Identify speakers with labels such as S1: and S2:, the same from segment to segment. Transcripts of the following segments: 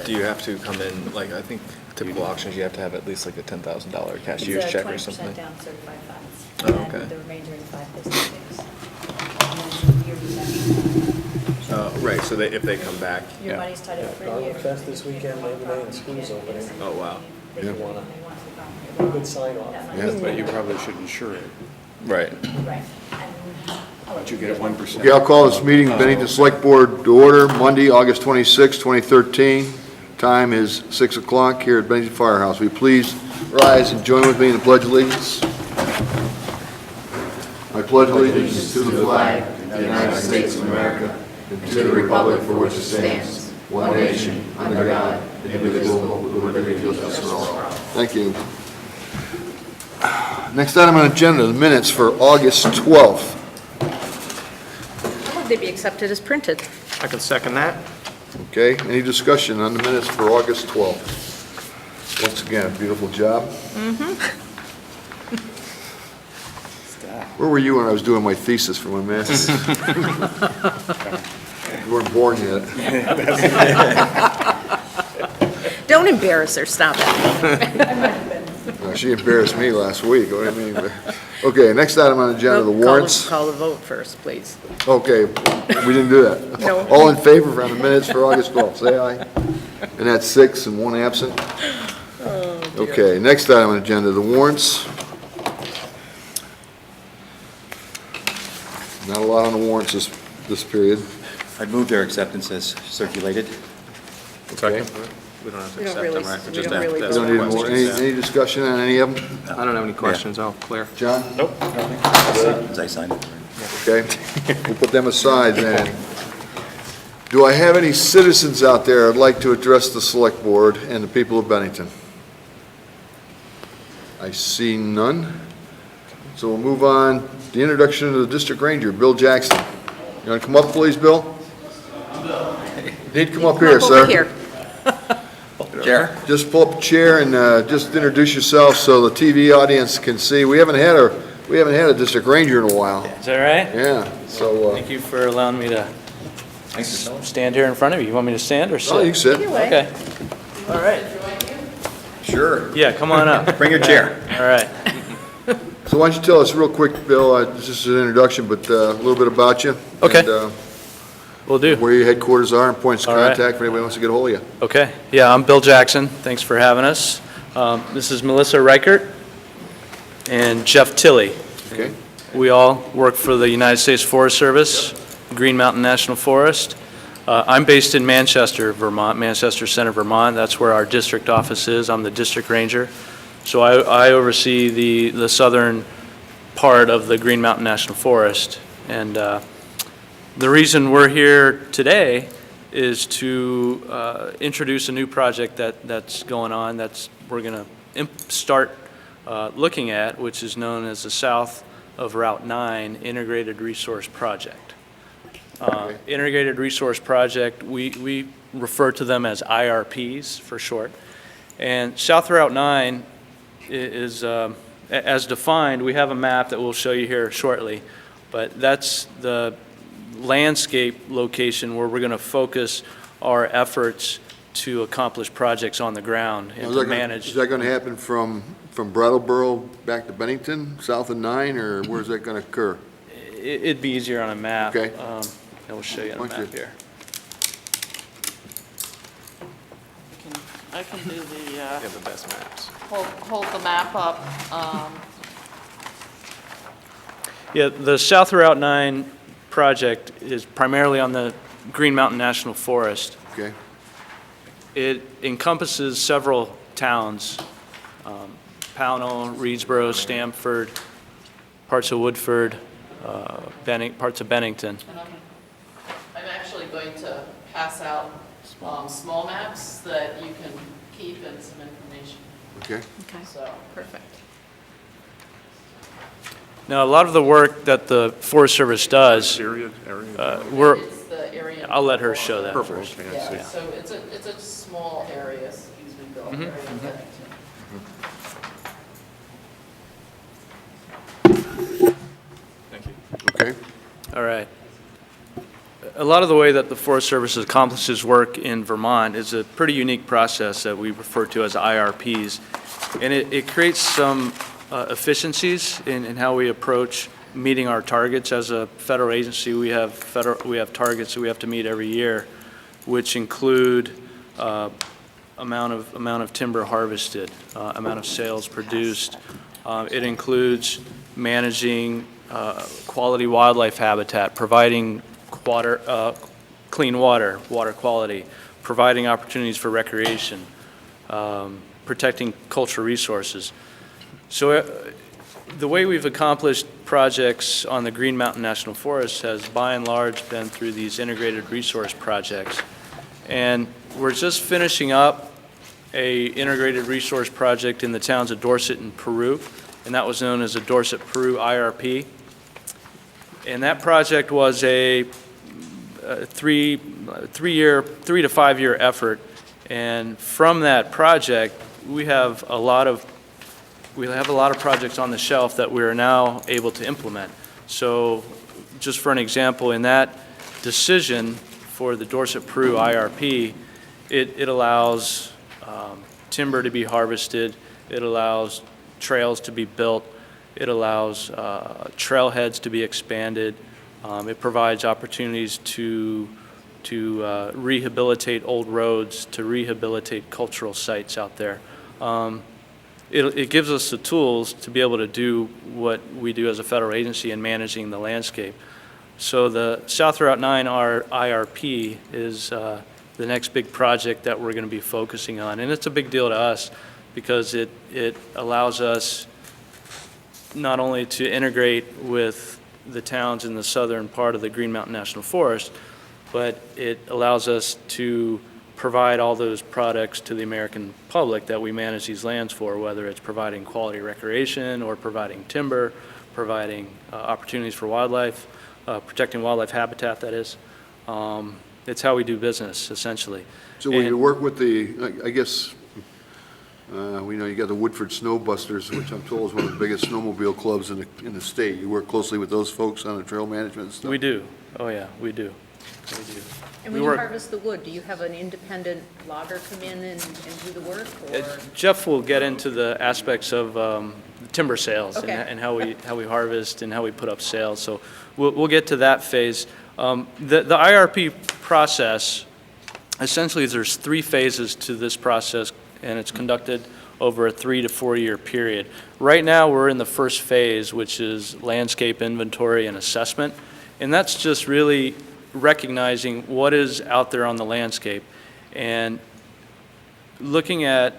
S1: Do you have to come in, like, I think typical auctions, you have to have at least like a $10,000 cashier's check or something?
S2: It's 20% down certified funds.
S1: Oh, okay.
S2: And the remainder in 5 business days. And then your redemption.
S1: Right, so if they come back,
S2: Your
S1: yeah.
S2: money's tied up for a
S3: Garlic
S2: year.
S3: Fest this weekend, Labor Day, and school's opening.
S1: Oh, wow.
S2: They
S3: Yeah.
S2: want to
S3: A good sign off.
S4: Yeah, but you probably should insure it.
S1: Right.
S2: Right.
S4: But you get 1%.
S5: Okay, I'll call this meeting of Bennington Select Board to order, Monday, August 26, 2013. Time is 6 o'clock here at Bennington Firehouse. Will you please rise and join with me in the Pledge of Allegiance? I pledge allegiance to the flag of the United States of America and to the republic for which it stands, one nation, under God, indivisible, with liberty and justice for all. Thank you. Next item on the agenda, the minutes for August 12th.
S6: Would they be accepted as printed?
S1: I can second that.
S5: Okay, any discussion on the minutes for August 12th? Once again, beautiful job. Where were you when I was doing my thesis for my master's? You weren't born yet.
S6: Don't embarrass her, stop it.
S5: She embarrassed me last week. What do you mean? Okay, next item on the agenda, the warrants.
S6: Call the vote first, please.
S5: Okay, we didn't do that.
S6: No.
S5: All in favor on the minutes for August 12th, say aye. And that's 6 and 1 absent. Okay, next item on the agenda, the warrants. Not a lot on the warrants this period.
S7: I'd move their acceptance as circulated.
S5: Okay.
S1: We don't have to
S6: We don't
S1: accept
S6: really-
S1: them, right?
S6: we
S1: Just
S6: don't really
S1: ask
S5: We don't need more,
S1: questions.
S5: any discussion on any of them?
S1: I don't have any questions, I'll clear.
S5: John?
S1: Nope.
S7: As I signed it.
S5: Okay, we'll put them aside then. Do I have any citizens out there that'd like to address the select board and the people of Bennington? I see none. So we'll move on. The introduction of the district ranger, Bill Jackson. You want to come up, please, Bill? You need to come up here, sir.
S6: Over here.
S7: Chair?
S5: Just pull up a chair and just introduce yourself so the TV audience can see. We haven't had a district ranger in a while.
S8: Is that right?
S5: Yeah, so,
S8: Thank you for allowing me to stand here in front of you. You want me to stand or sit?
S5: oh, you can sit.
S6: Either way.
S8: Okay. All right.
S7: Sure.
S8: Yeah, come on up.
S7: Bring your chair.
S8: All right.
S5: So why don't you tell us real quick, Bill, this is an introduction, but a little bit about you.
S8: Okay.
S5: And
S8: Will do.
S5: where your headquarters are and points of
S8: All right.
S5: contact if anybody wants to get a hold of you.
S8: Okay. Yeah, I'm Bill Jackson. Thanks for having us. This is Melissa Reichert and Jeff Tilley.
S5: Okay?
S8: We all work for the United States Forest Service, Green Mountain National Forest. I'm based in Manchester, Vermont, Manchester Center, Vermont. That's where our district office is. I'm the district ranger. So I oversee the southern part of the Green Mountain National Forest. And the reason we're here today is to introduce a new project that's going on we're going to start looking at, which is known as the South of Route 9 Integrated Resource Project. Integrated Resource Project, we refer to them as IRPs for short. And South Route 9 is, as defined, we have a map that we'll show you here shortly, but that's the landscape location where we're going to focus our efforts to accomplish projects on the ground and to manage.
S5: Is that going to happen from Brattleboro back to Bennington, south of 9, or where's that going to occur?
S8: It'd be easier on a map.
S5: Okay.
S8: And we'll show you on a
S5: Why don't
S8: map
S5: you-
S8: here.
S9: I can do the,
S1: You have the best maps.
S9: hold the map up.
S8: Yeah, the South Route 9 project is primarily on the Green Mountain National Forest.
S5: Okay?
S8: It encompasses several towns, Pownell, Reedsboro, Stamford, parts of Woodford, parts of Bennington.
S9: And I'm actually going to pass out small maps that you can keep and some information.
S5: Okay?
S6: Okay,
S9: So,
S6: perfect.
S8: Now, a lot of the work that the Forest Service does,
S4: Area?
S9: it's the area.
S8: I'll let her show that
S4: Purple,
S8: first.
S4: okay, I
S9: Yeah,
S4: see.
S9: so it's a small area, excuse me, Bill. area of Bennington.
S1: Thank you.
S5: Okay?
S8: All right. a lot of the way that the Forest Service accomplishes work in Vermont is a pretty unique process that we refer to as IRPs. And it creates some efficiencies in how we approach meeting our targets. As a federal agency, we have targets that we have to meet every year, which include amount of timber harvested, amount of sales produced. It includes managing quality wildlife habitat, providing clean water quality, providing opportunities for recreation, protecting cultural resources. So the way we've accomplished projects on the Green Mountain National Forest has by and large been through these integrated resource projects. And we're just finishing up a integrated resource project in the towns of Dorset and Peru, and that was known as a Dorset-Peru IRP. And that project was a 3 to 5 year effort. And from that project, we have a lot of projects on the shelf that we are now able to implement. So just for an example, in that decision for the Dorset-Peru IRP, it allows timber to be harvested, it allows trails to be built, it allows trailheads to be expanded, it provides opportunities to rehabilitate old roads, to rehabilitate cultural sites out there. It gives us the tools to be able to do what we do as a federal agency in managing the landscape. So the South Route 9 IRP is the next big project that we're going to be focusing on. And it's a big deal to us because it allows us not only to integrate with the towns in the southern part of the Green Mountain National Forest, but it allows us to provide all those products to the American public that we manage these lands for, whether it's providing quality recreation or providing timber, providing opportunities for wildlife, protecting wildlife habitat, that is. It's how we do business, essentially.
S5: So when you work with I guess, we know you got the Woodford Snowbusters, which I'm told is one of the biggest snowmobile clubs in the state. You work closely with those folks on the trail management and stuff?
S8: We do. Oh, yeah, we do. We do.
S6: And when you harvest the wood, do you have an independent logger come in and do the work, or?
S8: Jeff will get into the aspects of timber sales
S6: Okay.
S8: and how we harvest and how we put up sales. So we'll get to that phase. The IRP process, essentially there's 3 phases to this process, and it's conducted over a 3 to 4 year period. Right now we're in the first phase, which is landscape inventory and assessment, and that's just really recognizing what is out there on the landscape and looking at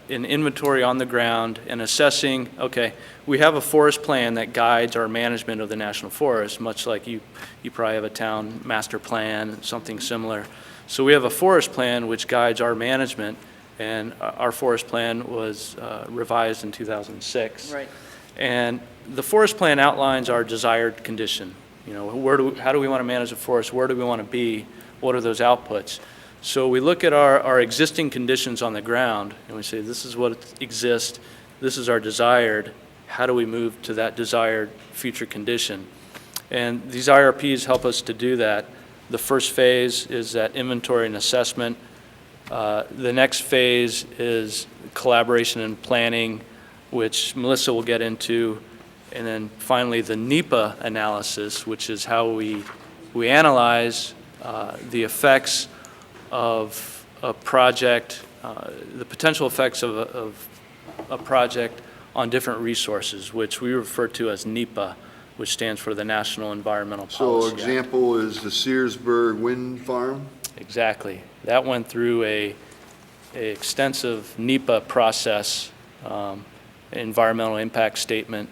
S8: an inventory on the ground and assessing, okay, we have a forest plan that guides our management of the national forest, much like you probably have a town master plan, something similar. So we have a forest plan which guides our management, and our forest plan was revised in 2006.
S6: Right.
S8: And the forest plan outlines our desired condition. You know, how do we want to manage the forest? Where do we want to be? What are those outputs? So we look at our existing conditions on the ground, and we say, this is what exists, this is our desired, how do we move to that desired future condition? And these IRPs help us to do that. The first phase is that inventory and assessment. The next phase is collaboration and planning, which Melissa will get into. And then finally, the NEPA analysis, which is how we analyze the effects of a project, the potential effects of a project on different resources, which we refer to as NEPA, which stands for the National Environmental Policy
S5: So example is the Searsburg Wind Farm?
S8: Exactly. That went through a extensive NEPA process, environmental impact statement,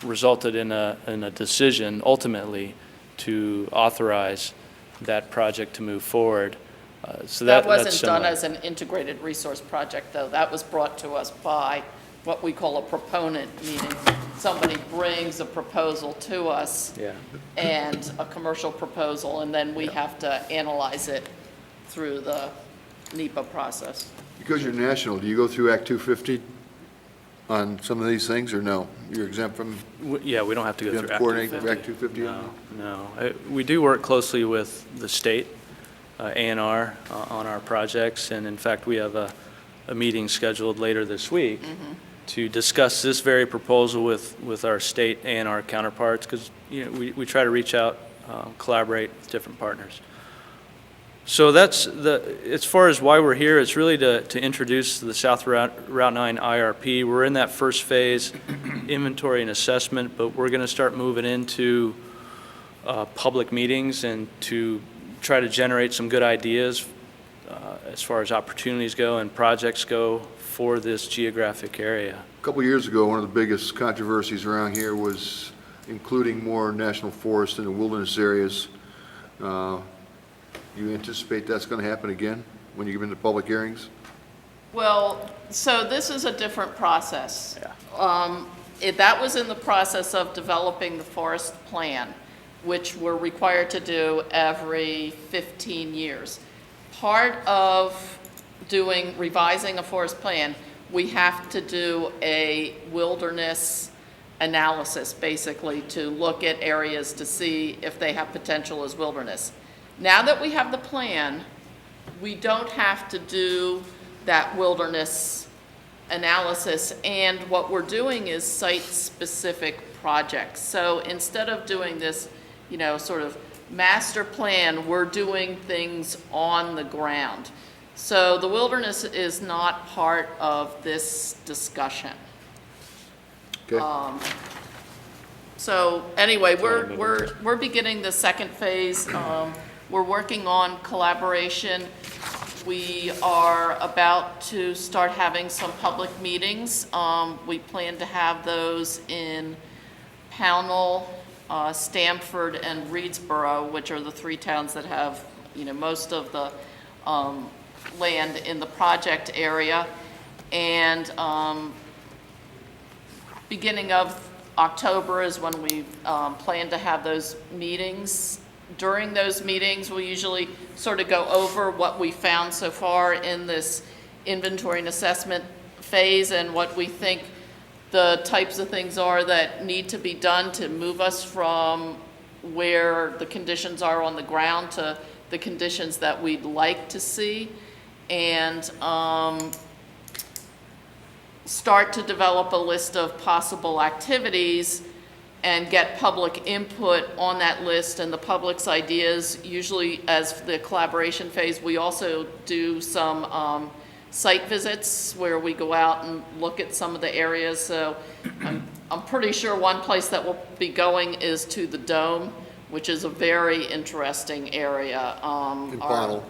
S8: resulted in a decision ultimately to authorize that project to move forward. So
S9: That
S8: that's
S9: wasn't done
S8: similar.
S9: as an integrated resource project, though. That was brought to us by what we call a proponent, meaning somebody brings a proposal to us
S8: Yeah.
S9: and a commercial proposal, and then we have to analyze it through the NEPA process.
S5: Because you're national, do you go through Act 250? on some of these things, or no? You're exempt from,
S8: Yeah, we don't have to go
S5: you
S8: through
S5: have
S8: Act
S5: to coordinate
S8: 250.
S5: Act 250?
S8: No. We do work closely with the state, A&R, on our projects, and in fact, we have a meeting scheduled later this week to discuss this very proposal with our state A&R counterparts, because, you know, we try to reach out, collaborate with different partners. So that's as far as why we're here, it's really to introduce the South Route 9 IRP. We're in that first phase, inventory and assessment, but we're going to start moving into public meetings and to try to generate some good ideas as far as opportunities go and projects go for this geographic area.
S5: A couple years ago, one of the biggest controversies around here was including more national forest in the wilderness areas. You anticipate that's going to happen again when you get into public hearings?
S9: Well, so this is a different process. That was in the process of developing the forest plan, which we're required to do every 15 years. Part of revising a forest plan, we have to do a wilderness analysis, basically, to look at areas to see if they have potential as wilderness. Now that we have the plan, we don't have to do that wilderness analysis, and what we're doing is site-specific projects. So instead of doing this, you know, sort of master plan, we're doing things on the ground. So the wilderness is not part of this discussion.
S5: Okay.
S9: So anyway, we're beginning the second phase. We're working on collaboration. We are about to start having some public meetings. We plan to have those in Pownell, Stamford, and Reedsboro, which are the three towns that have, you know, most of the land in the project area. And beginning of October is when we plan to have those meetings. During those meetings, we usually sort of go over what we found so far in this inventory and assessment phase and what we think the types of things are that need to be done to move us from where the conditions are on the ground to the conditions that we'd like to see, and start to develop a list of possible activities and get public input on that list and the public's ideas. Usually, as the collaboration phase, we also do some site visits where we go out and look at some of the areas. So I'm pretty sure one place that we'll be going is to the Dome, which is a very interesting area.
S5: In Pownell.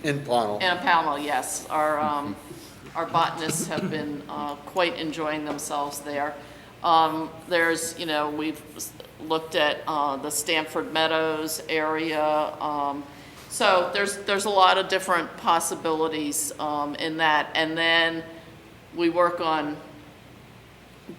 S5: In Pownell.
S9: And Pownell, yes. Our botanists have been quite enjoying themselves there. There's, you know, we've looked at the Stamford Meadows area. So there's a lot of different possibilities in that. And then we work on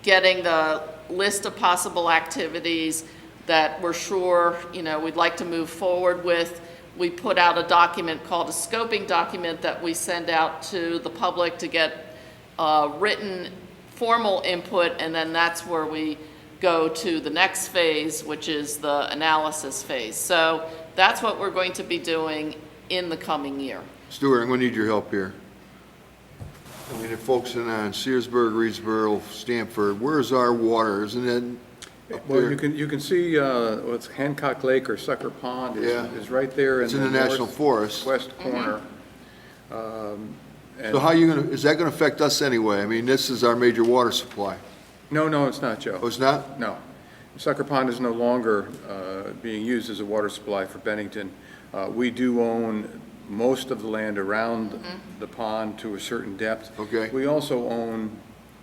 S9: getting the list of possible activities that we're sure, you know, we'd like to move forward with. We put out a document called a scoping document that we send out to the public to get written formal input, and then that's where we go to the next phase, which is the analysis phase. So that's what we're going to be doing in the coming year.
S5: Stuart, I'm going to need your help here. I mean, if folks in on Searsburg, Reedsboro, Stamford, where's our water? Isn't it up
S4: Well,
S5: there?
S4: you can see what's Hancock Lake or Sucker Pond
S5: Yeah.
S4: is right there in
S5: It's in the national forest.
S4: west corner.
S5: So how you going to, is that going to affect us anyway? I mean, this is our major water supply.
S4: No, it's not, Joe.
S5: Oh, it's not?
S4: No. Sucker Pond is no longer being used as a water supply for Bennington. We do own most of the land around the pond to a certain depth.
S5: Okay.
S4: We also own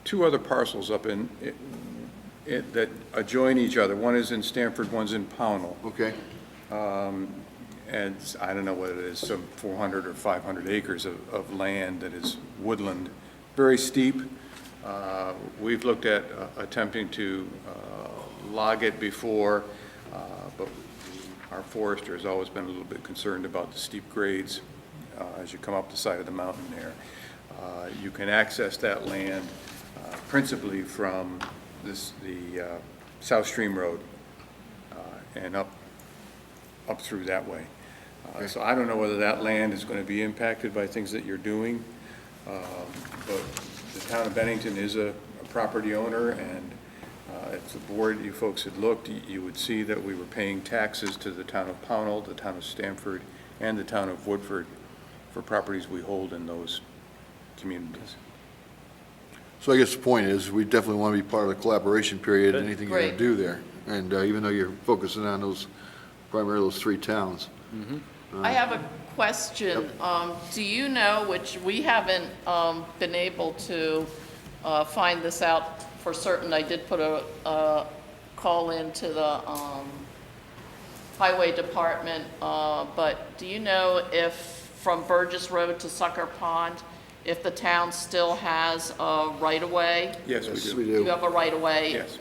S4: two other parcels up in that adjoin each other. One is in Stamford, one's in Pownell.
S5: Okay.
S4: And I don't know what it is, some 400 or 500 acres of land that is woodland, very steep. We've looked at attempting to log it before, but our forester has always been a little bit concerned about the steep grades as you come up the side of the mountain there. You can access that land principally from the South Stream Road and up through that way. So I don't know whether that land is going to be impacted by things that you're doing, but the town of Bennington is a property owner, and if the board, you folks had looked, you would see that we were paying taxes to the town of Pownell, the town of Stamford, and the town of Woodford for properties we hold in those communities.
S5: So I guess the point is, we definitely want to be part of the collaboration period,
S8: Good.
S5: anything you're going to
S9: Great.
S5: do there. And even though you're focusing on primarily those 3 towns.
S9: I have a question. Do you know, which we haven't been able to find this out for certain, I did put a call into the Highway Department, but do you know if from Burgess Road to Sucker Pond, if the town still has a right-of-way?
S4: Yes, we
S5: Yes,
S4: do.
S5: we
S9: You
S5: do.
S9: have a right-of-way?
S4: Yes.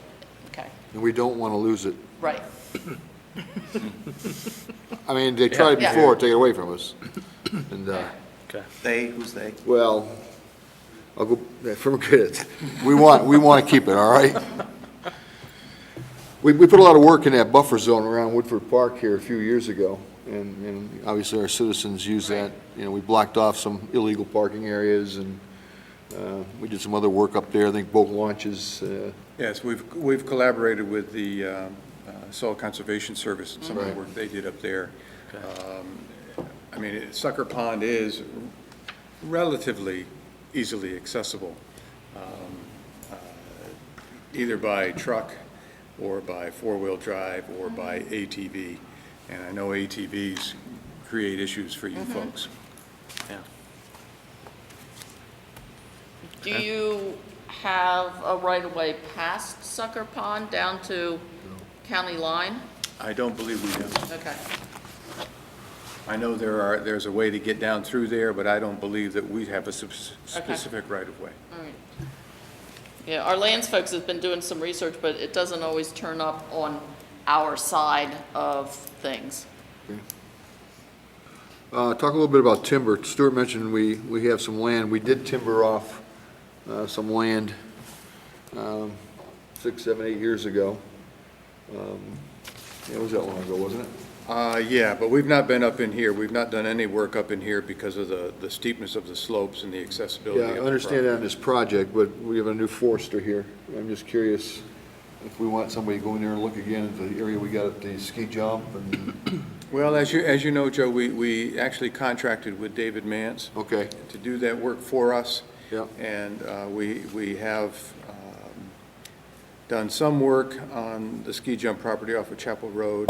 S9: Okay,
S5: And we don't want to lose it.
S9: right.
S5: I mean, they tried
S9: Yeah.
S5: before, take it away from us. And,
S8: Okay.
S7: They, who's they?
S5: well, I'll go, from good. We want to keep it, all right? We put a lot of work in that buffer zone around Woodford Park here a few years ago, and obviously our citizens use that. You know, we blocked off some illegal parking areas, and we did some other work up there, I think boat launches.
S4: Yes, we've collaborated with the Soil Conservation Service and some of the
S5: Right.
S4: work they did up there. I mean, Sucker Pond is relatively easily accessible, either by truck or by four-wheel drive or by ATV. And I know ATVs create issues for you folks.
S8: Yeah.
S9: Do you have a right-of-way past Sucker Pond down to county line?
S4: I don't believe we do.
S9: Okay.
S4: I know there's a way to get down through there, but I don't believe that we have a specific right-of-way.
S9: All right. Yeah, our lands folks have been doing some research, but it doesn't always turn up on our side of things.
S5: Talk a little bit about timber. Stuart mentioned we have some land. We did timber off some land 6, 7, 8 years ago. It was that long ago, wasn't it?
S4: Yeah, but we've not been up in here. We've not done any work up in here because of the steepness of the slopes and the accessibility
S5: Yeah,
S4: of
S5: I
S4: the
S5: understand that on
S4: property.
S5: this project, but we have a new forester here. I'm just curious if we want somebody to go in there and look again at the area we got at the ski jump and,
S4: Well, as you know, Joe, we actually contracted with David Mance
S5: okay,
S4: to do that work for us.
S5: yeah.
S4: And we have done some work on the ski jump property off of Chapel Road.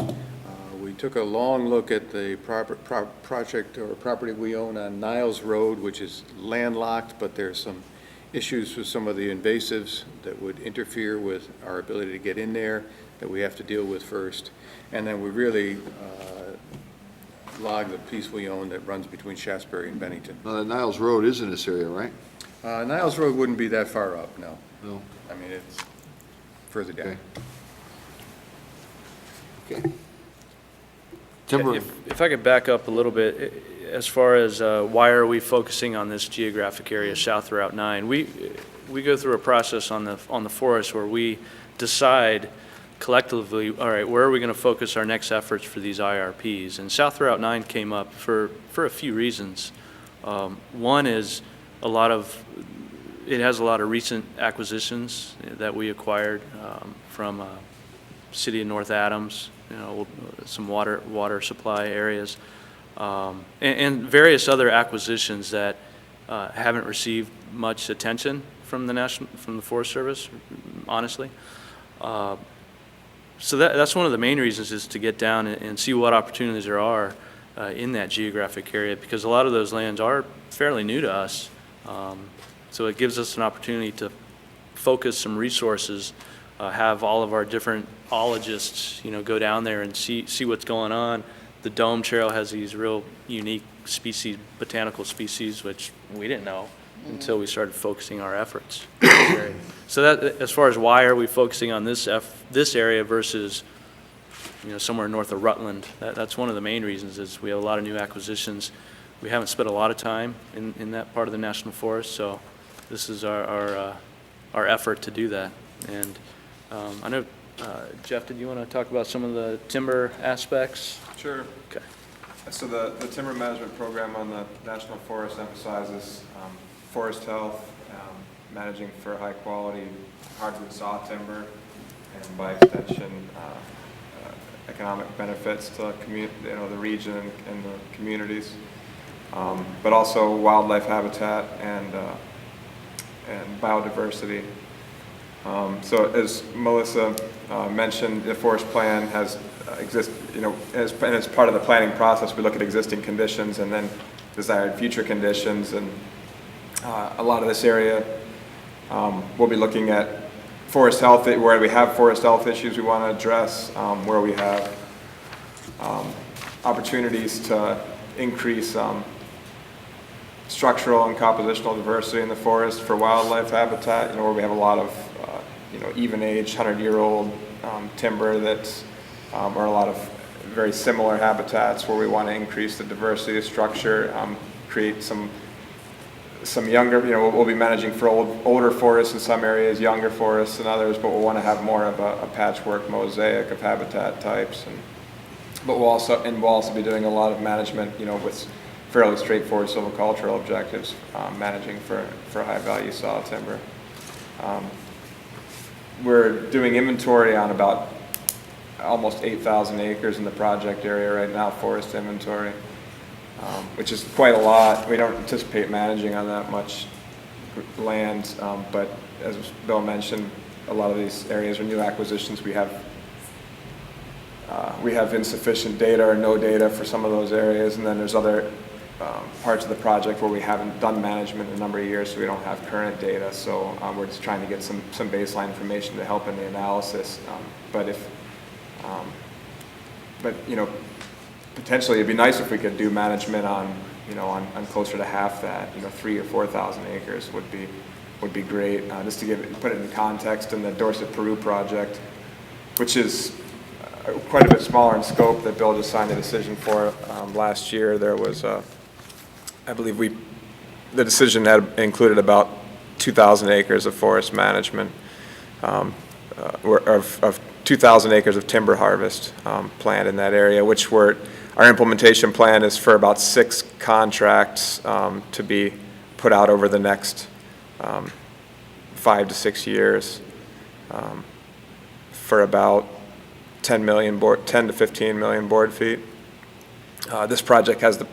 S4: We took a long look at the project or property we own on Niles Road, which is landlocked, but there's some issues with some of the invasives that would interfere with our ability to get in there that we have to deal with first. And then we really log the piece we own that runs between Shasberry and Bennington.
S5: Now, Niles Road is in this area, right?
S4: Niles Road wouldn't be that far up, no.
S5: No.
S4: I mean, it's further down.
S5: Okay. Okay. Timber,
S8: If I could back up a little bit, as far as why are we focusing on this geographic area, South Route 9, we go through a process on the forest where we decide collectively, all right, where are we going to focus our next efforts for these IRPs? And South Route 9 came up for a few reasons. One is it has a lot of recent acquisitions that we acquired from City of North Adams, you know, some water supply areas, and various other acquisitions that haven't received much attention from the Forest Service, honestly. So that's one of the main reasons, is to get down and see what opportunities there are in that geographic area, because a lot of those lands are fairly new to us. So it gives us an opportunity to focus some resources, have all of our different ologists, you know, go down there and see what's going on. The Dome Trail has these real unique species, botanical species, which we didn't know until we started focusing our efforts. So that, as far as why are we focusing on this area versus, you know, somewhere north of Rutland, that's one of the main reasons, is we have a lot of new acquisitions. We haven't spent a lot of time in that part of the National Forest, so this is our our effort to do that. And I know, Jeff, did you want to talk about some of the timber aspects?
S10: Sure.
S8: Okay.
S10: So the timber management program on the National Forest emphasizes forest health, managing for high-quality hardwood saw timber, and by extension, economic benefits to the region and the communities, but also wildlife habitat and biodiversity. So as Melissa mentioned, the forest plan has and as part of the planning process, we look at existing conditions and then desired future conditions. And a lot of this area, we'll be looking at forest health, where we have forest health issues we want to address, where we have opportunities to increase structural and compositional diversity in the forest for wildlife habitat, where we have a lot of even-age, 100-year-old timber that's, or a lot of very similar habitats where we want to increase the diversity of structure, create some younger, we'll be managing for older forests in some areas, younger forests in others, but we'll want to have more of a patchwork mosaic of habitat types. But we'll also be doing a lot of management, with fairly straightforward silvicultural objectives, managing for high-value saw timber. We're doing inventory on about almost 8,000 acres in the project area right now, forest inventory, which is quite a lot. We don't anticipate managing on that much land, but as Bill mentioned, a lot of these areas are new acquisitions. We have insufficient data or no data for some of those areas, and then there's other parts of the project where we haven't done management in a number of years, so we don't have current data. So we're just trying to get some baseline information to help in the analysis. Potentially it'd be nice if we could do management on closer to half that. 3,000 or 4,000 acres would be great. Just to put it in context, in the Dorset Peru project, which is quite a bit smaller in scope, that Bill just signed a decision for last year. There was I believe the decision had included about 2,000 acres of forest management, of 2,000 acres of timber harvest planned in that area, which our implementation plan is for about 6 contracts to be put out over the next 5 to 6 years for about 10 to 15 million board feet. This project has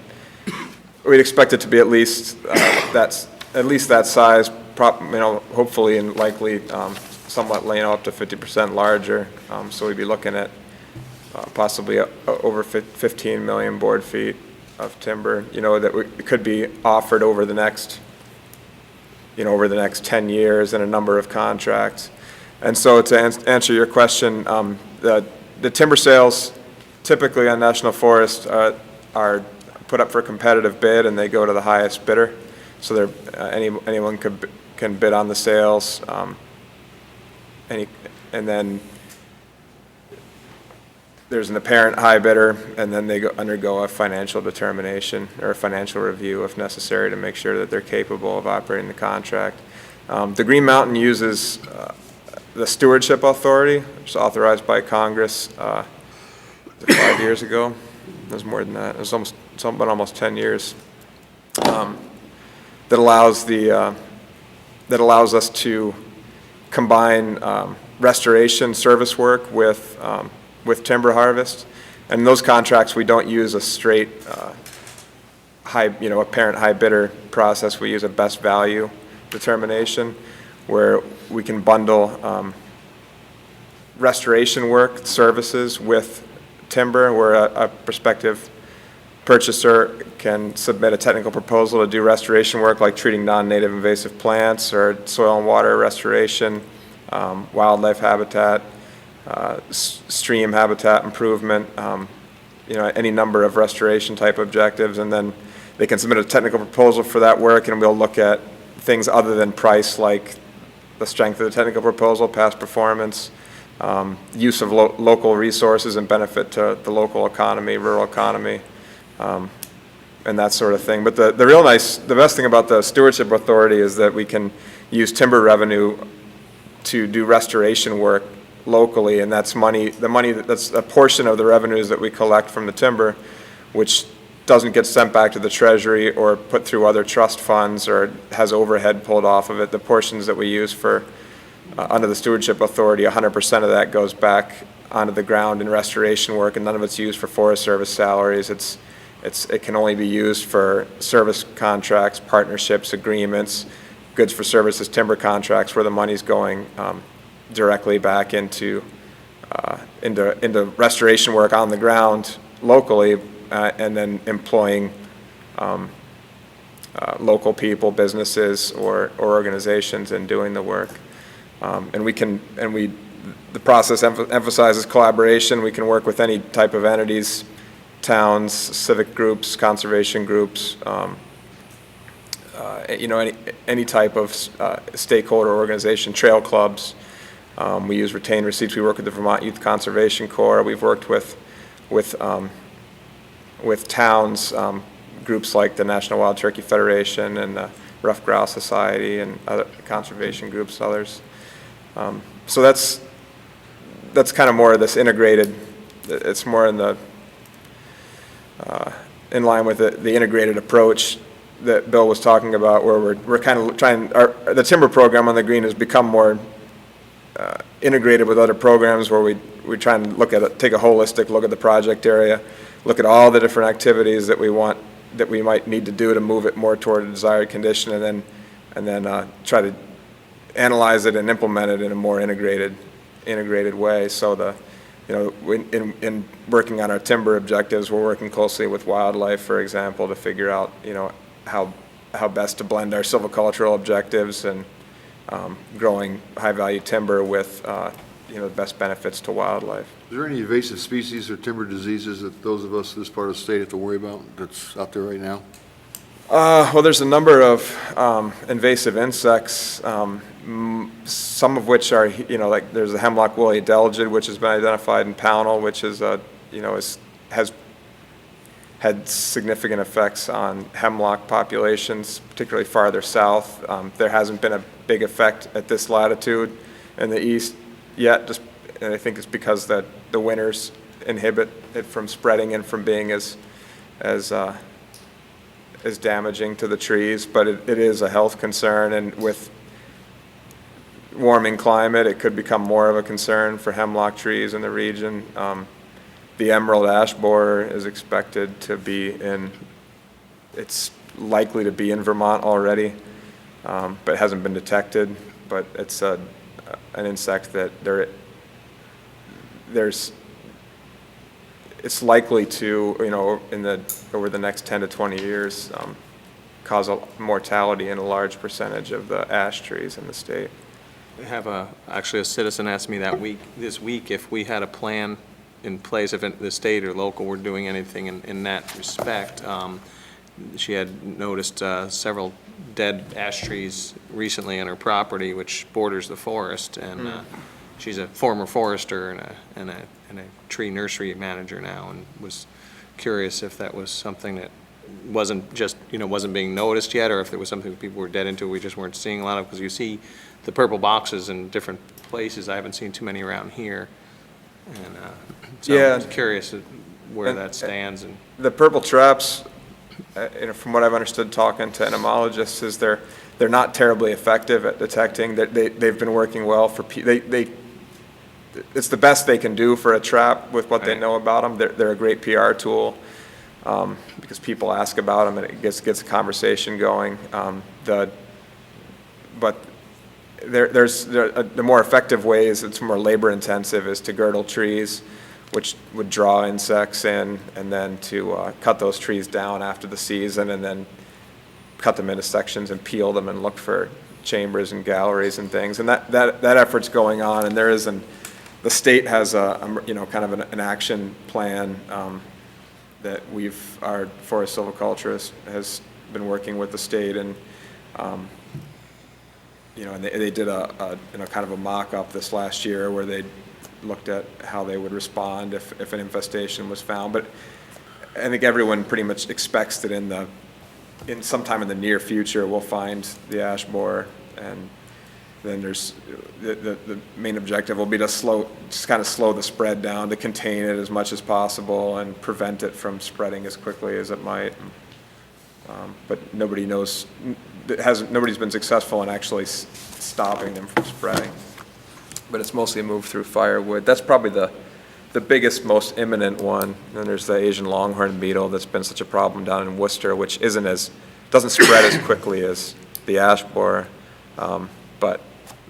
S10: we'd expect it to be at least that size, hopefully and likely somewhat up to 50% larger. So we'd be looking at possibly over 15 million board feet of timber, that could be offered over the next 10 years in a number of contracts. And so to answer your question, the timber sales typically on National Forest are put up for a competitive bid, and they go to the highest bidder. So anyone can bid on the sales, and then there's an apparent high bidder, and then they undergo a financial determination or a financial review if necessary to make sure that they're capable of operating the contract. The Green Mountain uses the Stewardship Authority, which was authorized by Congress 5 years ago. It was more than that. It was almost 10 years. That allows us to combine restoration service work with timber harvest. And in those contracts, we don't use a straight apparent high bidder process. We use a best value determination, where we can bundle restoration work services with timber, where a prospective purchaser can submit a technical proposal to do restoration work like treating non-native invasive plants or soil and water restoration, wildlife habitat, stream habitat improvement, any number of restoration type objectives. And then they can submit a technical proposal for that work, and we'll look at things other than price, like the strength of the technical proposal, past performance, use of local resources and benefit to the local economy, rural economy, and that sort of thing. But the best thing about the Stewardship Authority is that we can use timber revenue to do restoration work locally, and that's that's a portion of the revenues that we collect from the timber, which doesn't get sent back to the treasury or put through other trust funds or has overhead pulled off of it. The portions that we use for, under the stewardship authority, 100% of that goes back onto the ground in restoration work, and none of it's used for Forest Service salaries. It can only be used for service contracts, partnerships, agreements, goods for services, timber contracts, where the money's going directly back into restoration work on the ground locally, and then employing local people, businesses, or organizations in doing the work. The process emphasizes collaboration. We can work with any type of entities, towns, civic groups, conservation groups, any type of stakeholder organization, trail clubs. We use retained receipts. We work with the Vermont Youth Conservation Corps. We've worked with towns, groups like the National Wild Turkey Federation and the Rough Grouse Society and other conservation groups, others. So that's kind of more of this integrated. It's more in line with the integrated approach that Bill was talking about, where we're kind of trying. The timber program on the green has become more integrated with other programs, where we try and take a holistic look at the project area, look at all the different activities that we might need to do to move it more toward a desired condition, and then try to analyze it and implement it in a more integrated way. So in working on our timber objectives, we're working closely with wildlife, for example, to figure out how best to blend our silvicultural objectives and growing high-value timber with the best benefits to wildlife.
S5: Is there any invasive species or timber diseases that those of us in this part of the state have to worry about that's out there right now?
S10: Well, there's a number of invasive insects, some of which are, like there's the hemlock woolly adelgid, which has been identified in Pownell, which is, has had significant effects on hemlock populations, particularly farther south. There hasn't been a big effect at this latitude in the east yet, and I think it's because that the winters inhibit it from spreading and from being as damaging to the trees, but it is a health concern, and with warming climate, it could become more of a concern for hemlock trees in the region. The emerald ash borer is expected to be it's likely to be in Vermont already, but hasn't been detected, but it's an insect that it's likely to, over the next 10 to 20 years, cause a mortality in a large percentage of the ash trees in the state.
S1: We have actually a citizen asked me this week if we had a plan in place, if the state or local were doing anything in that respect. She had noticed several dead ash trees recently on her property, which borders the forest, and she's a former forester and a tree nursery manager now, and was curious if that was something that wasn't just, wasn't being noticed yet, or if there was something that people were dead into we just weren't seeing a lot of, because you see the purple boxes in different places. I haven't seen too many around here, and so
S10: Yeah.
S1: I was curious where that stands. And
S10: the purple traps, from what I've understood talking to entomologists, is they're not terribly effective at detecting. They've been working well for it's the best they can do for a trap with what they know about them. They're a great PR tool, because people ask about them and it gets a conversation going. But the more effective ways, it's more labor intensive, is to girdle trees, which would draw insects in, and then to cut those trees down after the season, and then cut them into sections and peel them and look for chambers and galleries and things. And that effort's going on, and the state has kind of an action plan that our forest silviculturist has been working with the state, and and they did a kind of a mock-up this last year where they looked at how they would respond if an infestation was found. But I think everyone pretty much expects that in sometime in the near future we'll find the ash borer, and then there's, the main objective will be to just kind of slow the spread down, to contain it as much as possible and prevent it from spreading as quickly as it might. But nobody knows, nobody's been successful in actually stopping them from spreading. But it's mostly a move through firewood. That's probably the biggest, most imminent one. Then there's the Asian longhorn beetle that's been such a problem down in Worcester, which doesn't spread as quickly as the ash borer, but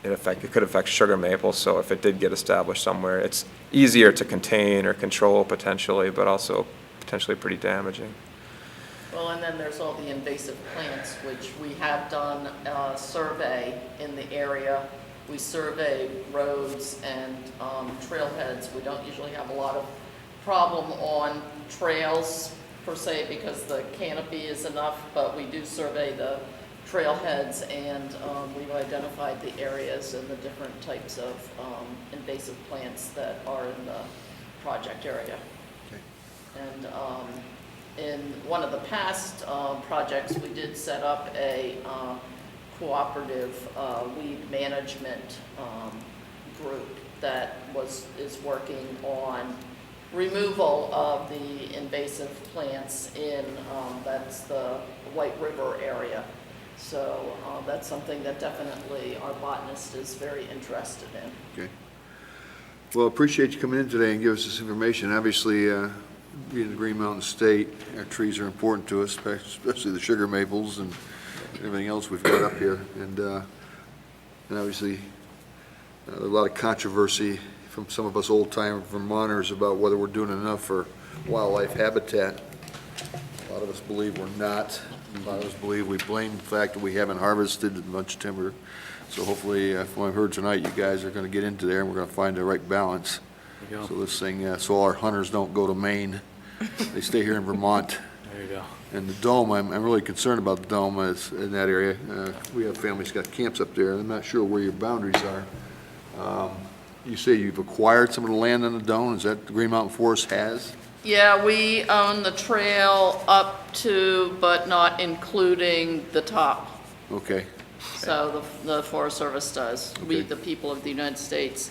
S10: it could affect sugar maple. So if it did get established somewhere, it's easier to contain or control potentially, but also potentially pretty damaging.
S9: Well, and then there's all the invasive plants, which we have done a survey in the area. We survey roads and trailheads. We don't usually have a lot of problem on trails per se because the canopy is enough, but we do survey the trailheads, and we've identified the areas and the different types of invasive plants that are in the project area. And in one of the past projects, we did set up a cooperative weed management group that is working on removal of the invasive plants in, that's the White River area. So that's something that definitely our botanist is very interested in.
S5: Okay. Well, appreciate you coming in today and giving us this information. Obviously, being the Green Mountain State, our trees are important to us, especially the sugar maples and everything else we've got up here. And obviously, there's a lot of controversy from some of us old-time Vermonters about whether we're doing enough for wildlife habitat. A lot of us believe we're not. A lot of us believe we blame the fact that we haven't harvested a bunch of timber. So hopefully, from what I've heard tonight, you guys are going to get into there and we're going to find the right balance. So this thing, so our hunters don't go to Maine. They stay here in Vermont.
S8: There you go.
S5: And the dome, I'm really concerned about the dome in that area. We have families got camps up there, and I'm not sure where your boundaries are. You say you've acquired some of the land on the dome, is that the Green Mountain Forest has?
S9: Yeah, we own the trail up to, but not including the top.
S5: Okay,
S9: So the Forest Service does, we,
S5: Okay.
S9: the people of the United States.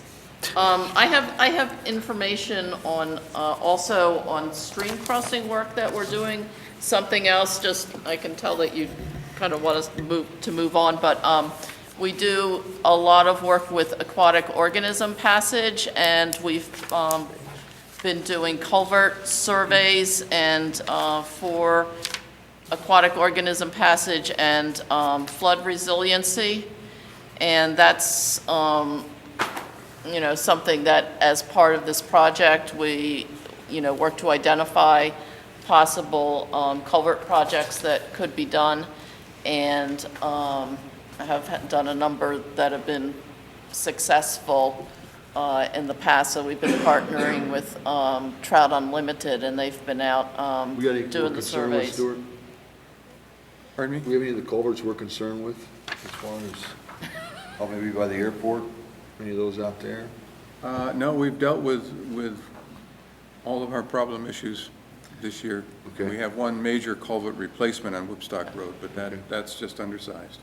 S9: I have information on, also on stream crossing work that we're doing. Something else, just, I can tell that you kind of want us to move on, but we do a lot of work with aquatic organism passage, and we've been doing culvert surveys and for aquatic organism passage and flood resiliency. And that's, you know, something that as part of this project, we, you know, work to identify possible culvert projects that could be done. And I have done a number that have been successful in the past. So we've been partnering with Trout Unlimited, and they've been out
S5: we got any
S9: doing the
S5: concern with,
S9: surveys.
S5: Stuart?
S4: Pardon me?
S5: Do we have any of the culverts we're concerned with, as far as, oh, maybe by the airport, any of those out there?
S4: No, we've dealt with all of our problem issues this year.
S5: Okay.
S4: We have one major culvert replacement on Whipstock Road, but that's just undersized.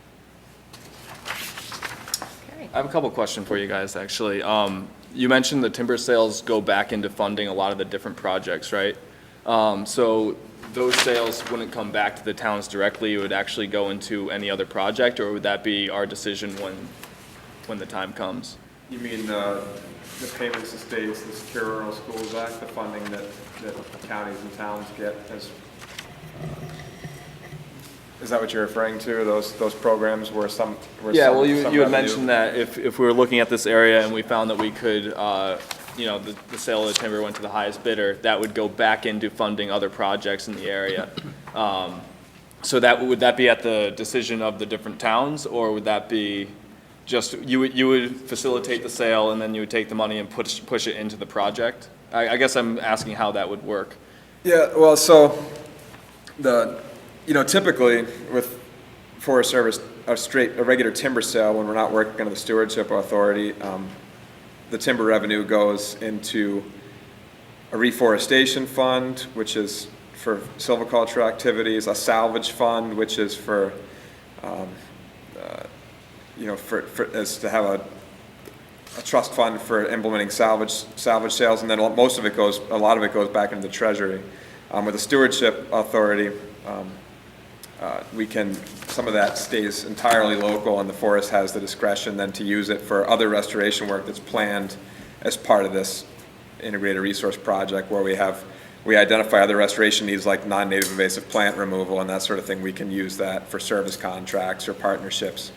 S11: I have a couple questions for you guys, actually. You mentioned the timber sales go back into funding a lot of the different projects, right? So those sales wouldn't come back to the towns directly, it would actually go into any other project, or would that be our decision when the time comes?
S10: You mean the payments to states, the Secure Rural Schools Act, the funding that counties and towns get as, is that what you're referring to, those programs where some?
S11: Yeah, well, you
S10: revenue-
S11: had mentioned that if we were looking at this area and we found that we could, you know, the sale of the timber went to the highest bidder, that would go back into funding other projects in the area. So would that be at the decision of the different towns, or would that be just, you would facilitate the sale and then you would take the money and push it into the project? I guess I'm asking how that would work.
S10: Yeah, well, so you know, typically with Forest Service, a regular timber sale, when we're not working under the Stewardship Authority, the timber revenue goes into a reforestation fund, which is for silviculture activities, a salvage fund, which is for is to have a trust fund for implementing salvage sales, and then a lot of it goes back into the treasury. With the stewardship authority, some of that stays entirely local, and the forest has the discretion then to use it for other restoration work that's planned as part of this integrated resource project, where we identify other restoration needs like non-native invasive plant removal and that sort of thing. We can use that for service contracts or partnerships.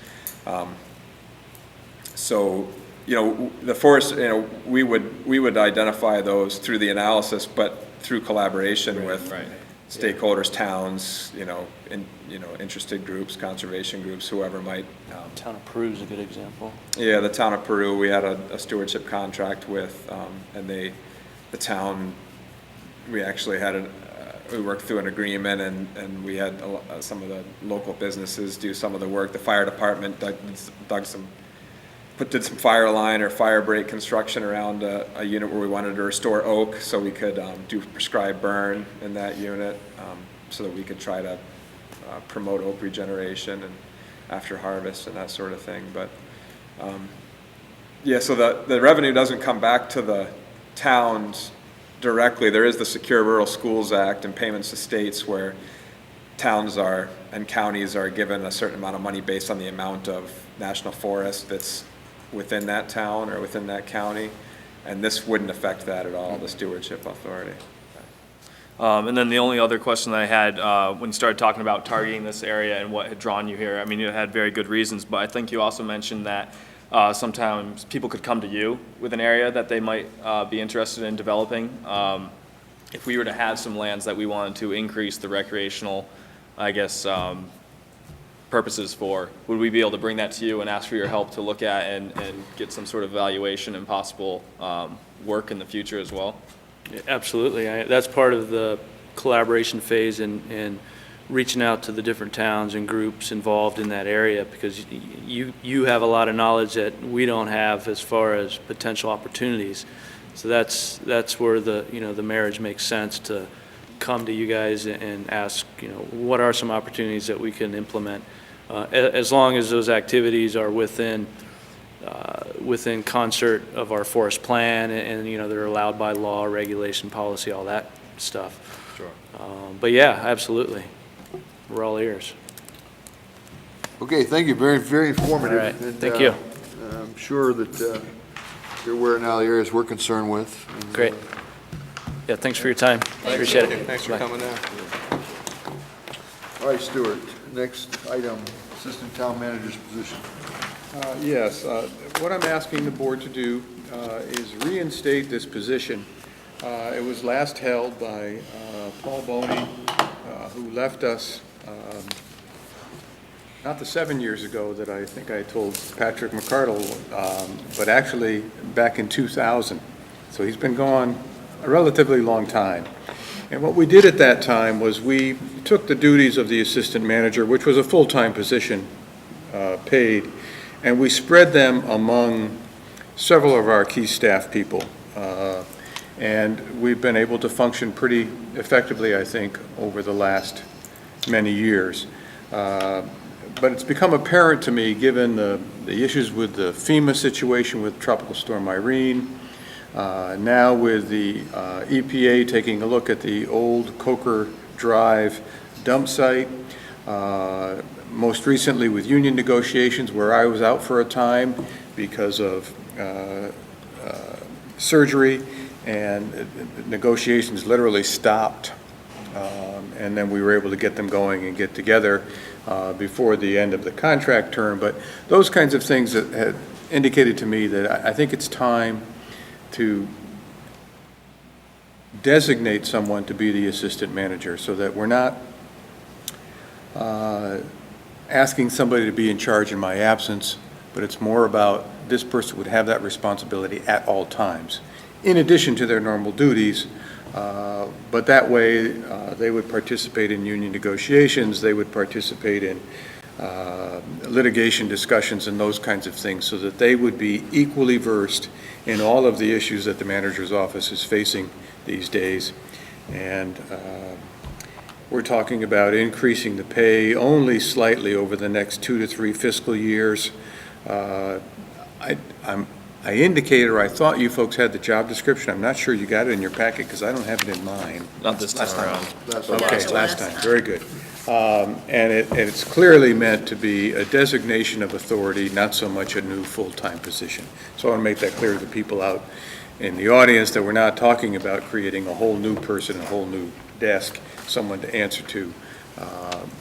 S10: So, the forest, we would identify those through the analysis, but through collaboration with stakeholders, towns, interested groups, conservation groups, whoever might.
S8: Town of Peru is a good example.
S10: Yeah, the town of Peru, we had a stewardship contract with, and the town, we actually had we worked through an agreement, and we had some of the local businesses do some of the work. The fire department did some fire line or fire break construction around a unit where we wanted to restore oak, so we could do prescribed burn in that unit, so that we could try to promote oak regeneration and after harvest and that sort of thing. But yeah, so the revenue doesn't come back to the towns directly. There is the Secure Rural Schools Act and payments to states where towns and counties are given a certain amount of money based on the amount of national forest that's within that town or within that county, and this wouldn't affect that at all, the stewardship authority.
S11: And then the only other question that I had, when you started talking about targeting this area and what had drawn you here, I mean, you had very good reasons, but I think you also mentioned that sometimes people could come to you with an area that they might be interested in developing. If we were to have some lands that we wanted to increase the recreational, I guess, purposes for, would we be able to bring that to you and ask for your help to look at and get some sort of evaluation and possible work in the future as well?
S8: Yeah, absolutely. That's part of the collaboration phase and reaching out to the different towns and groups involved in that area, because you have a lot of knowledge that we don't have as far as potential opportunities. So that's where the marriage makes sense, to come to you guys and ask, what are some opportunities that we can implement, as long as those activities are within concert of our forest plan and they're allowed by law, regulation, policy, all that stuff.
S11: Sure.
S8: But yeah, absolutely. We're all ears.
S5: Okay, thank you, very, very informative.
S8: All right,
S5: And,
S8: thank you.
S5: I'm sure that you're aware now the areas we're concerned with. And,
S8: Great. Yeah, thanks for your time. Appreciate it.
S1: Thanks for
S8: Bye.
S1: coming down.
S5: All right, Stuart, next item, Assistant Town Manager's position.
S4: Yes, what I'm asking the board to do is reinstate this position. It was last held by Paul Boney, who left us not the 7 years ago that I think I told Patrick McCardle, but actually back in 2000. So he's been gone a relatively long time. And what we did at that time was we took the duties of the assistant manager, which was a full-time position, paid, and we spread them among several of our key staff people. And we've been able to function pretty effectively, I think, over the last many years. But it's become apparent to me, given the issues with the FEMA situation with Tropical Storm Irene, now with the EPA taking a look at the old Coker Drive dump site, most recently with union negotiations, where I was out for a time because of surgery, and negotiations literally stopped, and then we were able to get them going and get together before the end of the contract term. But those kinds of things that had indicated to me that I think it's time to designate someone to be the assistant manager, so that we're not asking somebody to be in charge in my absence, but it's more about this person would have that responsibility at all times, in addition to their normal duties. But that way, they would participate in union negotiations, they would participate in litigation discussions and those kinds of things, so that they would be equally versed in all of the issues that the manager's office is facing these days. And we're talking about increasing the pay only slightly over the next 2 to 3 fiscal years. I indicated, or I thought you folks had the job description. I'm not sure you got it in your packet, because I don't have it in mine.
S11: Not this time around.
S4: Okay, last time, very good. And it's clearly meant to be a designation of authority, not so much a new full-time position. So I want to make that clear to the people out in the audience, that we're not talking about creating a whole new person, a whole new desk, someone to answer to,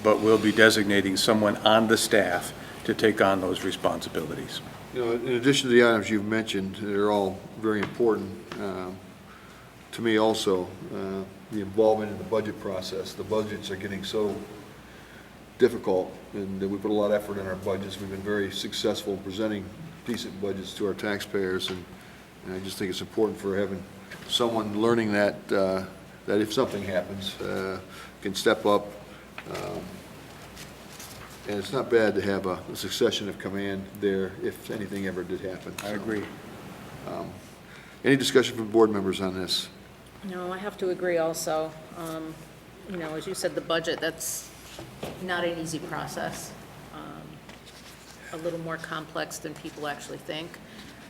S4: but we'll be designating someone on the staff to take on those responsibilities.
S5: You know, in addition to the items you've mentioned, they're all very important to me also. The involvement in the budget process. The budgets are getting so difficult, and we put a lot of effort in our budgets. We've been very successful in presenting decent budgets to our taxpayers, and I just think it's important for having someone learning that, that if something happens, can step up. And it's not bad to have a succession of command there if anything ever did happen.
S4: I agree.
S5: Any discussion from board members on this?
S6: No, I have to agree also. You know, as you said, the budget, that's not an easy process. A little more complex than people actually think.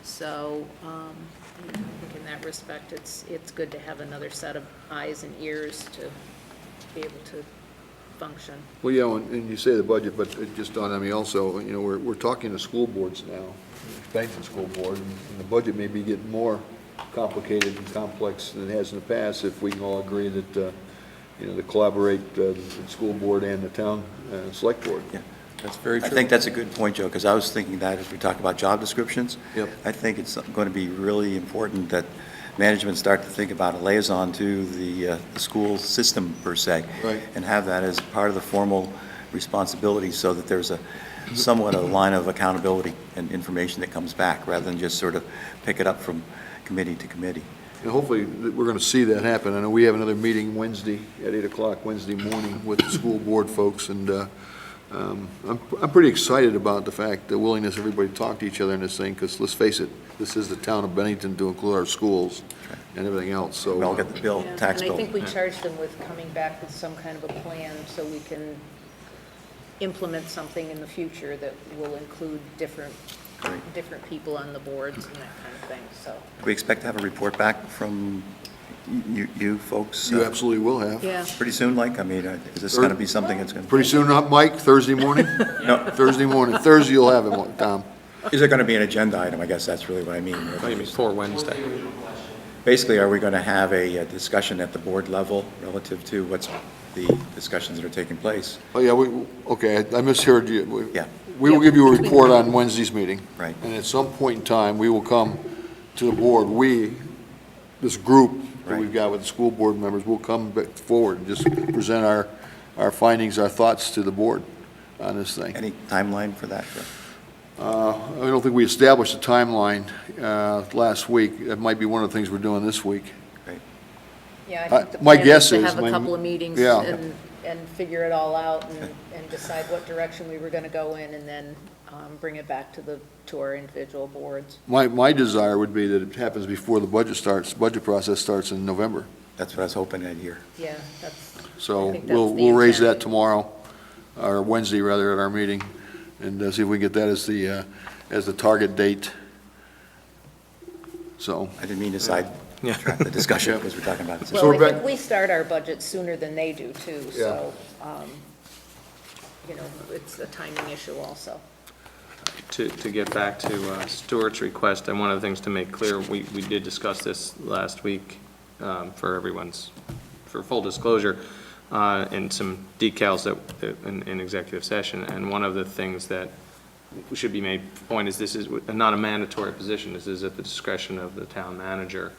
S6: So I think in that respect, it's good to have another set of eyes and ears to be able to function.
S5: Well, yeah, and you say the budget, but it just dawned on me also, you know, we're talking to school boards now, Bennington School Board, and the budget may be getting more complicated and complex than it has in the past if we can all agree that, you know, to collaborate, the school board and the town select board.
S7: Yeah.
S4: That's very true.
S7: I think that's a good point, Joe, because I was thinking that as we talk about job descriptions.
S5: Yep.
S7: I think it's going to be really important that management start to think about a liaison to the school system per se.
S5: Right.
S7: And have that as part of the formal responsibility so that there's a somewhat a line of accountability and information that comes back rather than just sort of pick it up from committee to committee.
S5: And hopefully, we're going to see that happen. I know we have another meeting Wednesday at 8 o'clock Wednesday morning with the school board folks, and I'm pretty excited about the fact, the willingness of everybody to talk to each other in this thing, because let's face it, this is the town of Bennington to include our schools and everything else, so.
S7: We all get the bill,
S6: Yeah,
S7: tax
S6: and
S7: bill.
S6: I think we charged them with coming back with some kind of a plan so we can implement something in the future that will include different people on the boards and that kind of thing, so.
S7: We expect to have a report back from you folks?
S5: You absolutely will have.
S6: Yeah.
S7: Pretty soon, like, I mean, is this going to be something that's going to?
S5: Pretty soon, not Mike, Thursday morning?
S7: No.
S5: Thursday morning. Thursday you'll have it, Tom.
S7: Is it going to be an agenda item? I guess that's really what I mean.
S1: Oh, you mean for Wednesday?
S7: Basically, are we going to have a discussion at the board level relative to what's the discussions that are taking place?
S5: Oh, yeah, okay, I misheard you.
S7: Yeah.
S5: We will give you a report on Wednesday's meeting.
S7: Right.
S5: And at some point in time, we will come to the board, this group that we've got with the school board members, will come forward and just present our findings, our thoughts to the board on this thing.
S7: Any timeline for that?
S5: I don't think we established a timeline last week. That might be one of the things we're doing this week.
S7: Great.
S6: Yeah, I think the
S5: My
S6: plan
S5: guess
S6: is to
S5: is
S6: have a
S5: my-
S6: couple of meetings
S5: yeah.
S6: and figure it all out and decide what direction we were going to go in, and then bring it back to our individual boards.
S5: My desire would be that it happens before the budget process starts in November.
S7: That's what I was hoping I'd hear.
S6: Yeah, that's,
S5: So
S6: I think that's the
S5: we'll raise that
S6: intent.
S5: tomorrow, or Wednesday rather, at our meeting, and see if we can get that as the target date. So,
S7: I didn't mean to sidetrack the discussion because we're talking about this.
S6: well, I
S5: Rebecca-
S6: think we start our budget sooner than they do too, so, you know, it's a timing issue also.
S1: To get back to Stuart's request, and one of the things to make clear, we did discuss this last week for full disclosure, and some decals that in executive session, and one of the things that should be made point is this is not a mandatory position. This is at the discretion of the town manager.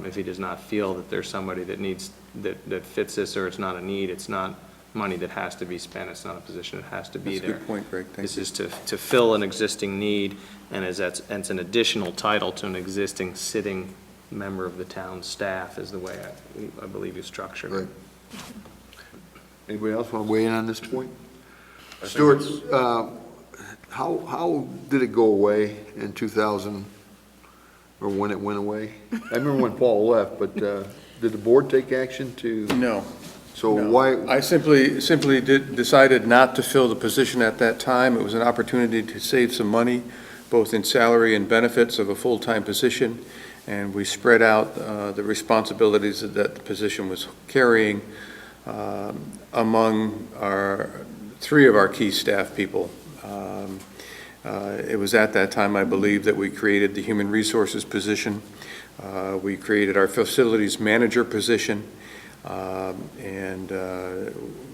S1: If he does not feel that there's somebody that fits this, or it's not a need, it's not money that has to be spent, it's not a position that has to be
S4: That's a
S1: there.
S4: good point, Greg. Thank
S1: This
S4: you.
S1: is to fill an existing need, and it's an additional title to an existing sitting member of the town staff, is the way I believe you structured
S5: right.
S1: it.
S5: Anybody else want to weigh in on this point? Stuart, how did it go away in 2000, or when it went away? I remember when Paul left, but did the board take action to?
S4: No.
S5: So
S4: No.
S5: why,
S4: I simply decided not to fill the position at that time. It was an opportunity to save some money, both in salary and benefits of a full-time position, and we spread out the responsibilities that the position was carrying among three of our key staff people. It was at that time, I believe, that we created the human resources position. We created our facilities manager position. And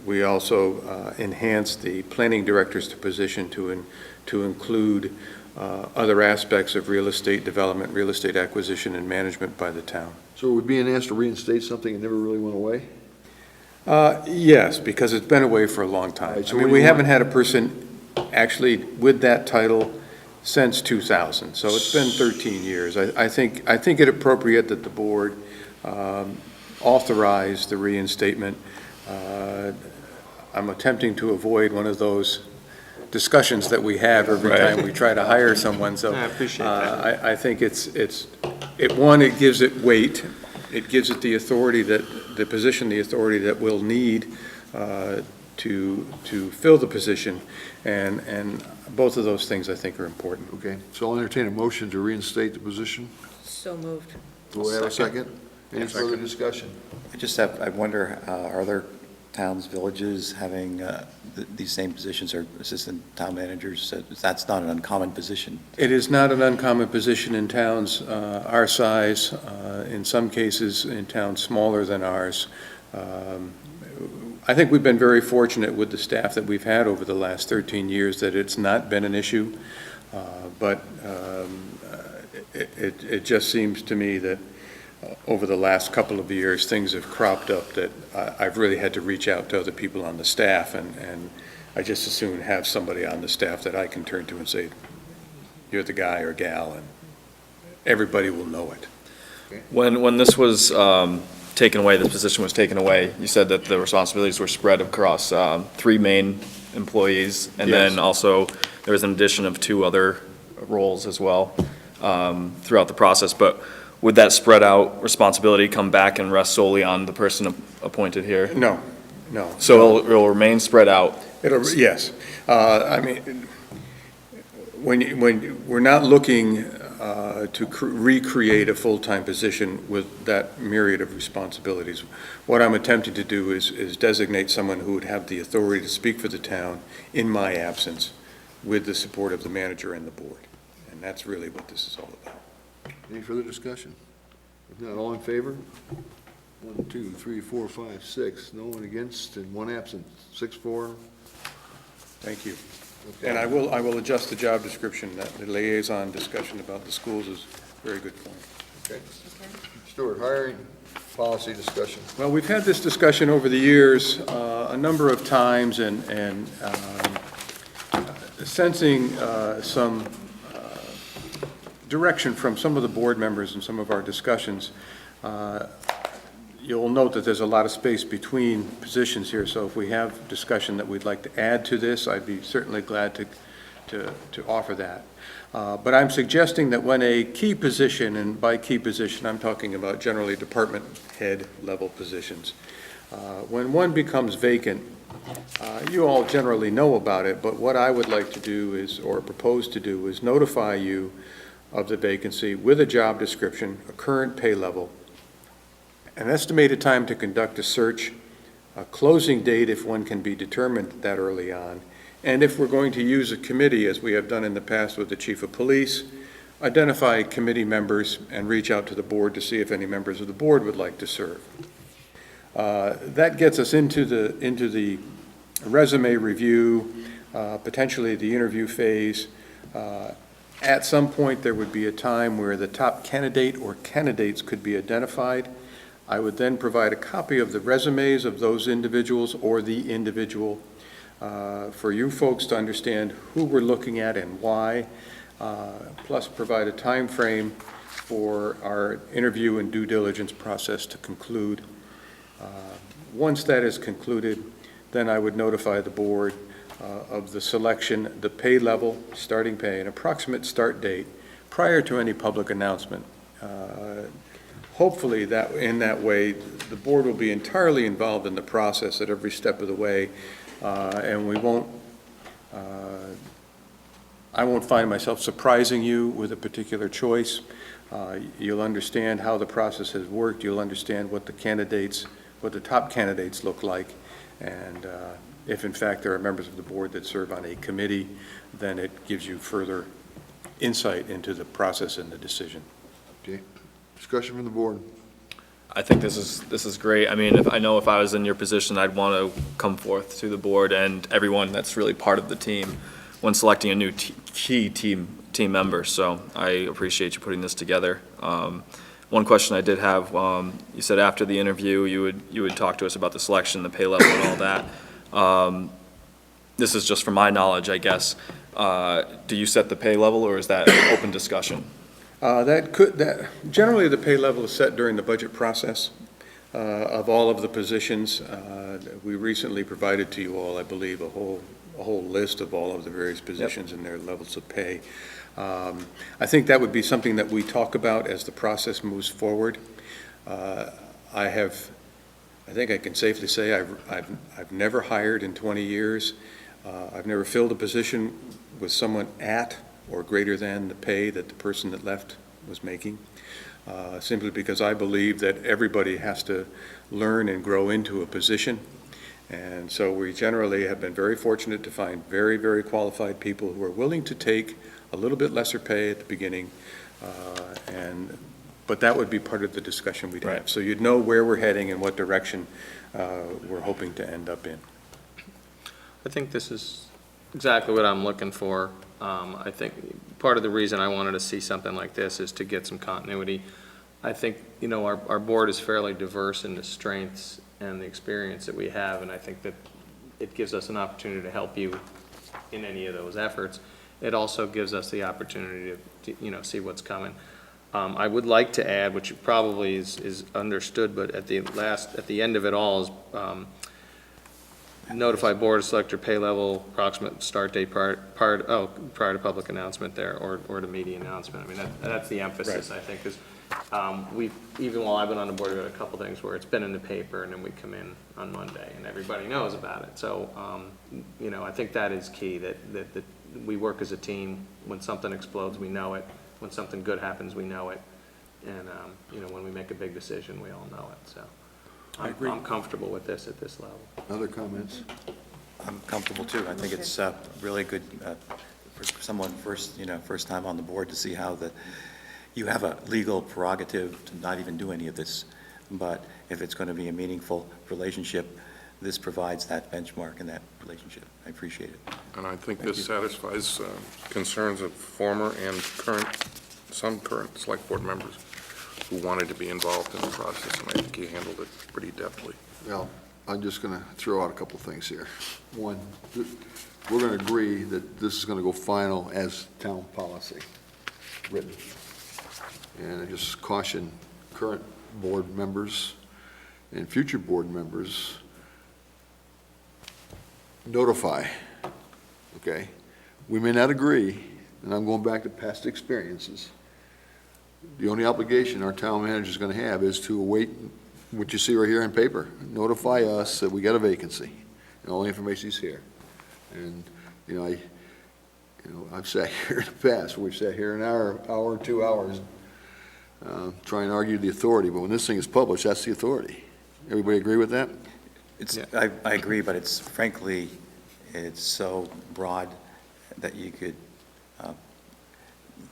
S4: we also enhanced the planning director's position to include other aspects of real estate development, real estate acquisition, and management by the town.
S5: so we're being asked to reinstate something that never really went away?
S4: Yes, because it's been away for a long time.
S5: Right, so
S4: I
S5: what
S4: mean,
S5: do
S4: we
S5: you
S4: haven't
S5: want?
S4: had a person actually with that title since 2000, so it's been 13 years. I think it appropriate that the board authorize the reinstatement. I'm attempting to avoid one of those discussions that we have every
S10: Right.
S4: time we try to hire someone, so.
S1: I appreciate that.
S4: I think it gives it weight, it gives it the authority the position, the authority that we'll need to fill the position, and both of those things I think are important.
S5: Okay, so I'll entertain a motion to reinstate the position.
S6: So moved.
S5: Do I have a second? Any further discussion?
S7: I wonder, are other towns, villages having these same positions, or assistant town managers? That's not an uncommon position.
S4: It is not an uncommon position in towns our size, in some cases in towns smaller than ours. I think we've been very fortunate with the staff that we've had over the last 13 years that it's not been an issue, but it just seems to me that over the last couple of years, things have cropped up that I've really had to reach out to other people on the staff, and I just as soon have somebody on the staff that I can turn to and say, you're the guy or gal, and everybody will know it.
S11: When this was taken away, this position was taken away, you said that the responsibilities were spread across three main employees, and
S4: Yes.
S11: then also there was an addition of two other roles as well throughout the process. But would that spread out responsibility come back and rest solely on the person appointed here?
S4: No.
S11: So it'll remain spread out?
S4: Yes. I mean, when we're not looking to recreate a full-time position with that myriad of responsibilities. What I'm attempting to do is designate someone who would have the authority to speak for the town in my absence with the support of the manager and the board. And that's really what this is all about.
S5: Any further discussion? If not, all in favor? 1, 2, 3, 4, 5, 6. No one against and one absent. 6-4.
S4: Thank you.
S5: Okay.
S4: And I will adjust the job description. That the liaison discussion about the schools is a very good point.
S5: Okay. Stuart, hiring policy discussion.
S4: Well, we've had this discussion over the years a number of times, and sensing some direction from some of the board members in some of our discussions. You'll note that there's a lot of space between positions here, so if we have discussion that we'd like to add to this, I'd be certainly glad to offer that. But I'm suggesting that when a key position, and by key position, I'm talking about generally department head level positions, when one becomes vacant, you all generally know about it, but what I would like to do is, or propose to do, is notify you of the vacancy with a job description, a current pay level, an estimated time to conduct a search, a closing date if one can be determined that early on, and if we're going to use a committee, as we have done in the past with the chief of police, identify committee members and reach out to the board to see if any members of the board would like to serve. That gets us into the resume review, potentially the interview phase. At some point, there would be a time where the top candidate or candidates could be identified. I would then provide a copy of the resumes of those individuals or the individual for you folks to understand who we're looking at and why, plus provide a time frame for our interview and due diligence process to conclude. Once that is concluded, then I would notify the board of the selection, the pay level, starting pay, an approximate start date prior to any public announcement. hopefully that, in that way, the board will be entirely involved in the process at every step of the way, and we won't, I won't find myself surprising you with a particular choice. You'll understand how the process has worked, you'll understand what the candidates, what the top candidates look like, and if in fact there are members of the board that serve on a committee, then it gives you further insight into the process and the decision.
S5: Okay, discussion from the board.
S11: I think this is great. I mean, if I was in your position, I'd want to come forth to the board and everyone that's really part of the team when selecting a new key team member. So I appreciate you putting this together. One question I did have, you said after the interview you would talk to us about the selection, the pay level, and all that. This is just from my knowledge, I guess. Do you set the pay level, or is that open discussion?
S4: Generally, the pay level is set during the budget process of all of the positions. We recently provided to you all, I believe, a whole list of all of the various positions and their levels of pay. I think that would be something that we talk about as the process moves forward. I think I can safely say I've never hired in 20 years. I've never filled a position with someone at or greater than the pay that the person that left was making, simply because I believe that everybody has to learn and grow into a position. And so we generally have been very fortunate to find very, very qualified people who are willing to take a little bit lesser pay at the beginning, but that would be part of the discussion we'd have.
S11: Right.
S4: So you'd know where we're heading and what direction we're hoping to end up in.
S1: I think this is exactly what I'm looking for. I think part of the reason I wanted to see something like this is to get some continuity. I think, our board is fairly diverse in the strengths and the experience that we have, and I think that it gives us an opportunity to help you in any of those efforts. It also gives us the opportunity to see what's coming. I would like to add, which probably is understood, but at the end of it all is notify board of selector pay level, approximate start date prior to public announcement there, or the media announcement. I mean, that's the emphasis, right. I think, is even while I've been on the board, we've had a couple things where it's been in the paper, and then we come in on Monday, and everybody knows about it. So, I think that is key, that we work as a team. When something explodes, we know it. When something good happens, we know it. And, when we make a big decision, we all know it. So I'm comfortable with this at this level.
S5: Other comments?
S7: I'm comfortable too. I think it's really good for someone first time on the board to see how you have a legal prerogative to not even do any of this. But if it's going to be a meaningful relationship, this provides that benchmark and that relationship. I appreciate it.
S12: And I think this satisfies concerns of former and some current select board members who wanted to be involved in the process, and I think you handled it pretty deftly.
S5: Well, I'm just going to throw out a couple things here. One, we're going to agree that this is going to go final as town policy written. And I just caution current board members and future board members, notify, okay? We may not agree, and I'm going back to past experiences. The only obligation our town manager is going to have is to await what you see right here in paper. Notify us that we got a vacancy, and all the information is here. And, I've sat here in the past, we've sat here an hour, 2 hours, trying to argue the authority, but when this thing is published, that's the authority. Everybody agree with that?
S7: I agree, but it's frankly, it's so broad that you could,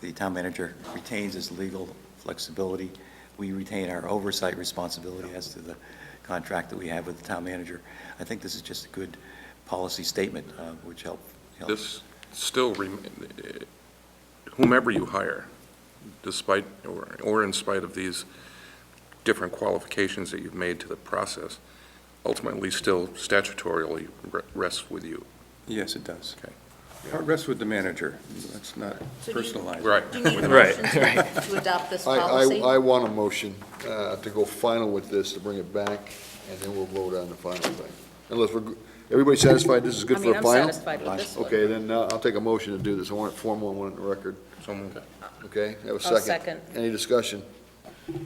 S7: the town manager retains his legal flexibility. We retain our oversight responsibility as to the contract that we have with the town manager. I think this is just a good policy statement, which help.
S12: This still, whomever you hire, despite or in spite of these different qualifications that you've made to the process, ultimately still statutorily rests with you.
S4: Yes, it does.
S12: Okay.
S4: It rests with the manager. Let's not personalize it.
S12: Right.
S6: Do you need a
S11: Right,
S6: motion to adopt this policy?
S5: I want a motion to go final with this, to bring it back, and then we'll vote on the final thing. Unless everybody satisfied this is good for a final?
S6: I'm satisfied with this one.
S5: Okay, then I'll take a motion to do this. I want it formal, I want it in the record.
S12: So moved.
S5: Okay, have a
S6: I'll
S5: second.
S6: second.
S5: Any discussion?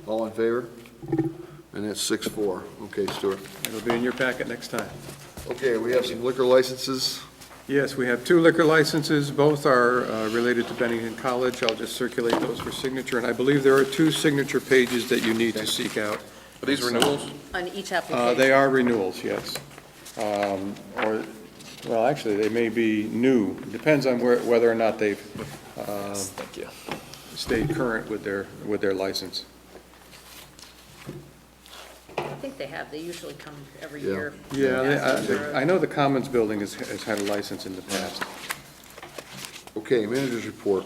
S5: All in favor? And that's 6-4. Okay, Stuart.
S4: It'll be in your packet next time.
S5: Okay, we have some liquor licenses.
S4: Yes, we have 2 liquor licenses. Both are related to Bennington College. I'll just circulate those for signature, and I believe there are 2 signature pages that you need to seek out.
S12: Are these renewals?
S6: On each application.
S4: They are renewals, yes. Or, well, actually, they may be new. Depends on whether or not they've
S11: Thank you.
S4: stayed current with their license.
S6: I think they have, they usually come every
S5: Yeah.
S6: year.
S4: Yeah, I know the Commons Building has had a license in the past.
S5: Okay, manager's report.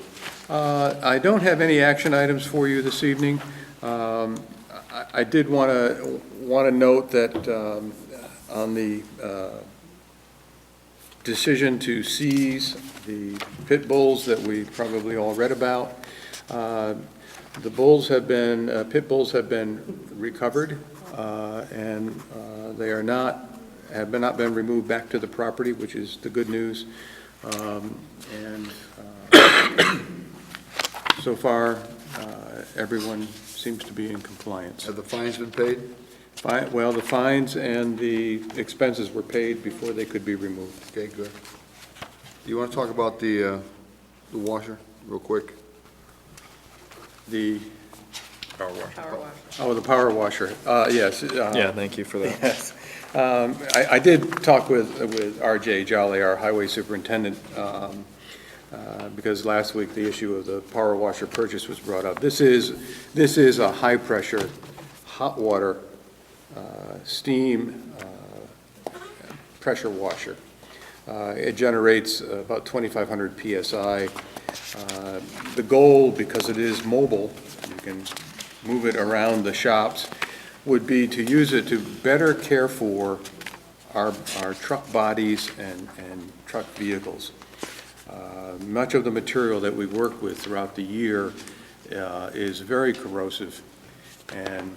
S4: I don't have any action items for you this evening. I did want to note that on the decision to seize the pit bulls that we probably all read about, the bulls have been, pit bulls have been recovered, and they are have not been removed back to the property, which is the good news. And so far, everyone seems to be in compliance.
S5: Have the fines been paid?
S4: Well, the fines and the expenses were paid before they could be removed.
S5: Okay, good. Do you want to talk about the washer real quick?
S4: The,
S12: Power wash.
S6: Power wash.
S4: oh, the power washer, yes.
S11: Yeah, thank you for that.
S4: Yes. I did talk with RJ Jolly, our highway superintendent, because last week the issue of the power washer purchase was brought up. This is a high-pressure, hot water, steam pressure washer. It generates about 2,500 PSI. The goal, because it is mobile, you can move it around the shops, would be to use it to better care for our truck bodies and truck vehicles. Much of the material that we work with throughout the year is very corrosive, and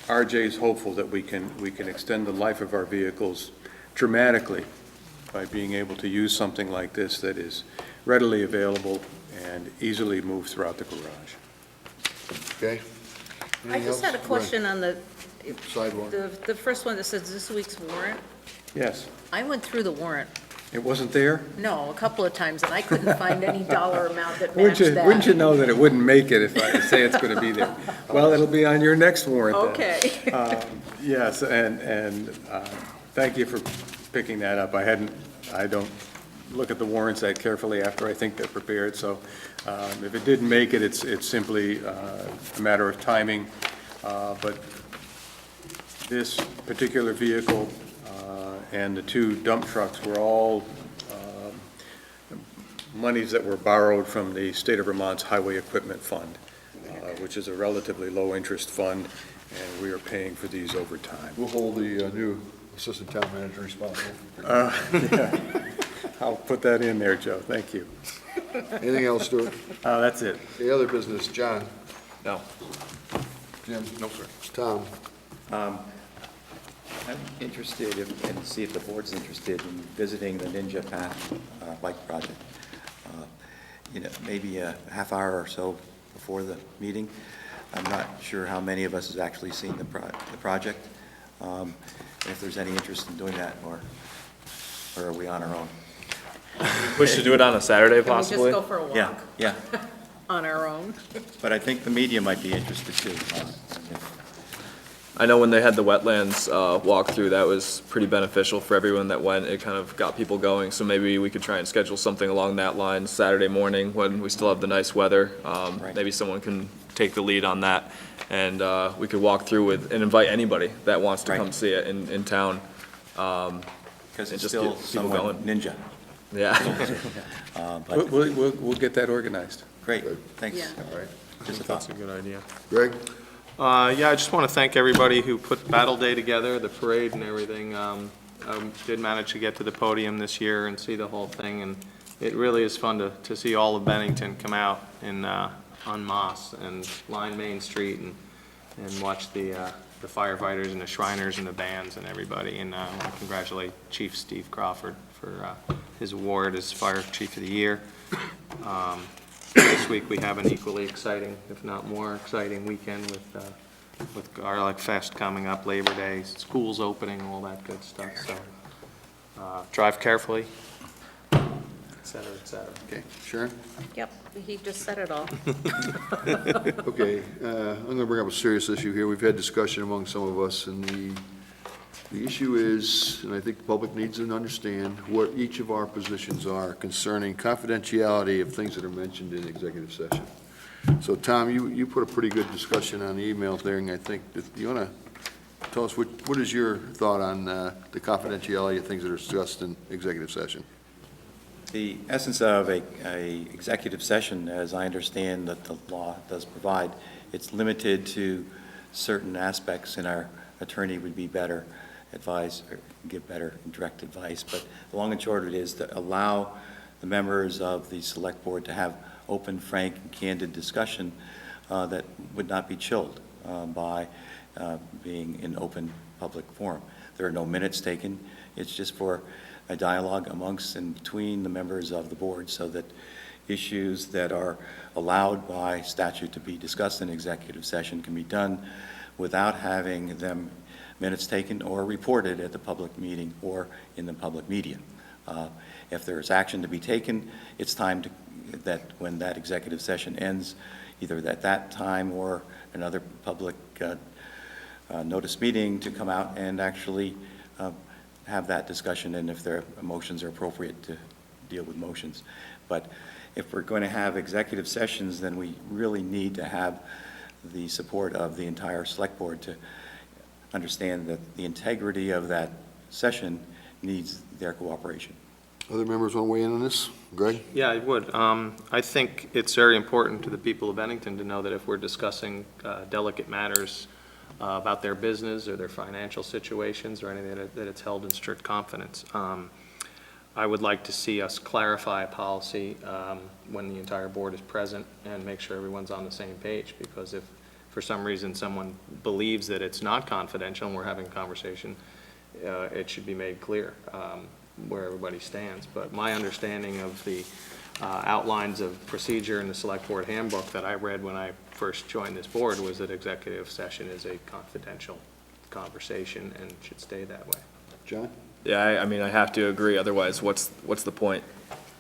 S4: RJ is hopeful that we can extend the life of our vehicles dramatically by being able to use something like this that is readily available and easily moved throughout the garage.
S5: Okay?
S6: I
S5: Anything
S6: just had a
S5: else?
S6: question on the,
S5: Sidewalk.
S6: the first one that says this week's warrant.
S4: Yes,
S6: I went through the warrant,
S4: it wasn't there?
S6: no, a couple of times, and I couldn't find any dollar amount that
S4: Wouldn't
S6: matched that.
S4: you know that it wouldn't make it if I say it's going to be there? Well, it'll be on your next warrant then.
S6: Okay.
S4: Yes, and thank you for picking that up. I don't look at the warrants that carefully after I think they're prepared, so if it didn't make it, it's simply a matter of timing. But this particular vehicle and the 2 dump trucks were all monies that were borrowed from the State of Vermont's Highway Equipment Fund, which is a relatively low-interest fund, and we are paying for these over time.
S5: We'll hold the new assistant town manager responsible.
S4: Yeah. I'll put that in there, Joe, thank you.
S5: Anything else, Stuart?
S4: That's it.
S5: The other business, John?
S11: No.
S5: Jim?
S12: No, sir.
S5: Tom?
S7: I'm interested and see if the board's interested in visiting the Ninja Path bike project. Maybe a half hour or so before the meeting. I'm not sure how many of us has actually seen the project. If there's any interest in doing that, or are we on our own?
S11: Wish to do it on a Saturday,
S6: Can we
S11: possibly?
S6: just go for a walk?
S7: Yeah,
S6: On our own?
S7: but I think the media might be interested too.
S11: I know when they had the wetlands walkthrough, that was pretty beneficial for everyone that went. It kind of got people going, so maybe we could try and schedule something along that line Saturday morning when we still have the nice weather.
S7: Right.
S11: Maybe someone can take the lead on that, and we could walk through with, and invite anybody that wants to
S7: Right.
S11: come see it in town.
S7: Because it's
S11: just
S7: still
S11: get people
S7: somewhat
S11: going.
S7: ninja.
S11: Yeah.
S7: But
S4: We'll get that organized.
S7: great, thanks.
S6: Yeah.
S5: All right.
S7: Just a
S1: That's
S7: thought.
S1: a good idea.
S5: Greg?
S1: Yeah, I just want to thank everybody who put Battle Day together, the parade and everything. I did manage to get to the podium this year and see the whole thing, and it really is fun to see all of Bennington come out in, en masse and line Main Street and watch the firefighters and the Shriners and the bands and everybody. And I want to congratulate Chief Steve Crawford for his award as Fire Chief of the Year. this week we have an equally exciting, if not more exciting weekend with Garlic Fest coming up, Labor Day, schools opening, all that good stuff, so drive carefully, et cetera, et cetera.
S5: Okay, Sharon?
S6: Yep, he just said it all.
S5: Okay, I'm going to bring up a serious issue here. We've had discussion among some of us, and the issue is, and I think the public needs to understand what each of our positions are concerning confidentiality of things that are mentioned in executive session. So, Tom, you put a pretty good discussion on the email thing. I think, do you want to tell us what is your thought on the confidentiality of things that are discussed in executive session?
S7: The essence of a executive session, as I understand that the law does provide, it's limited to certain aspects, and our attorney would be better advised or give better direct advice. But the long and short of it is to allow the members of the select board to have open, frank, and candid discussion that would not be chilled by being in open public forum. There are no minutes taken. It's just for a dialogue amongst and between the members of the board so that issues that are allowed by statute to be discussed in executive session can be done without having them minutes taken or reported at the public meeting or in the public media. If there is action to be taken, it's time that when that executive session ends, either at that time or another public notice meeting, to come out and actually have that discussion, and if their motions are appropriate, to deal with motions. But if we're going to have executive sessions, then we really need to have the support of the entire select board to understand that the integrity of that session needs their cooperation.
S5: Other members want to weigh in on this? Greg?
S1: Yeah, I would. I think it's very important to the people of Bennington to know that if we're discussing delicate matters about their business or their financial situations or anything, that it's held in strict confidence. I would like to see us clarify a policy when the entire board is present and make sure everyone's on the same page, because if for some reason someone believes that it's not confidential and we're having a conversation, it should be made clear where everybody stands. But my understanding of the outlines of procedure in the select board handbook that I read when I first joined this board was that executive session is a confidential conversation and should stay that way.
S5: John?
S11: Yeah, I mean, I have to agree, otherwise what's the point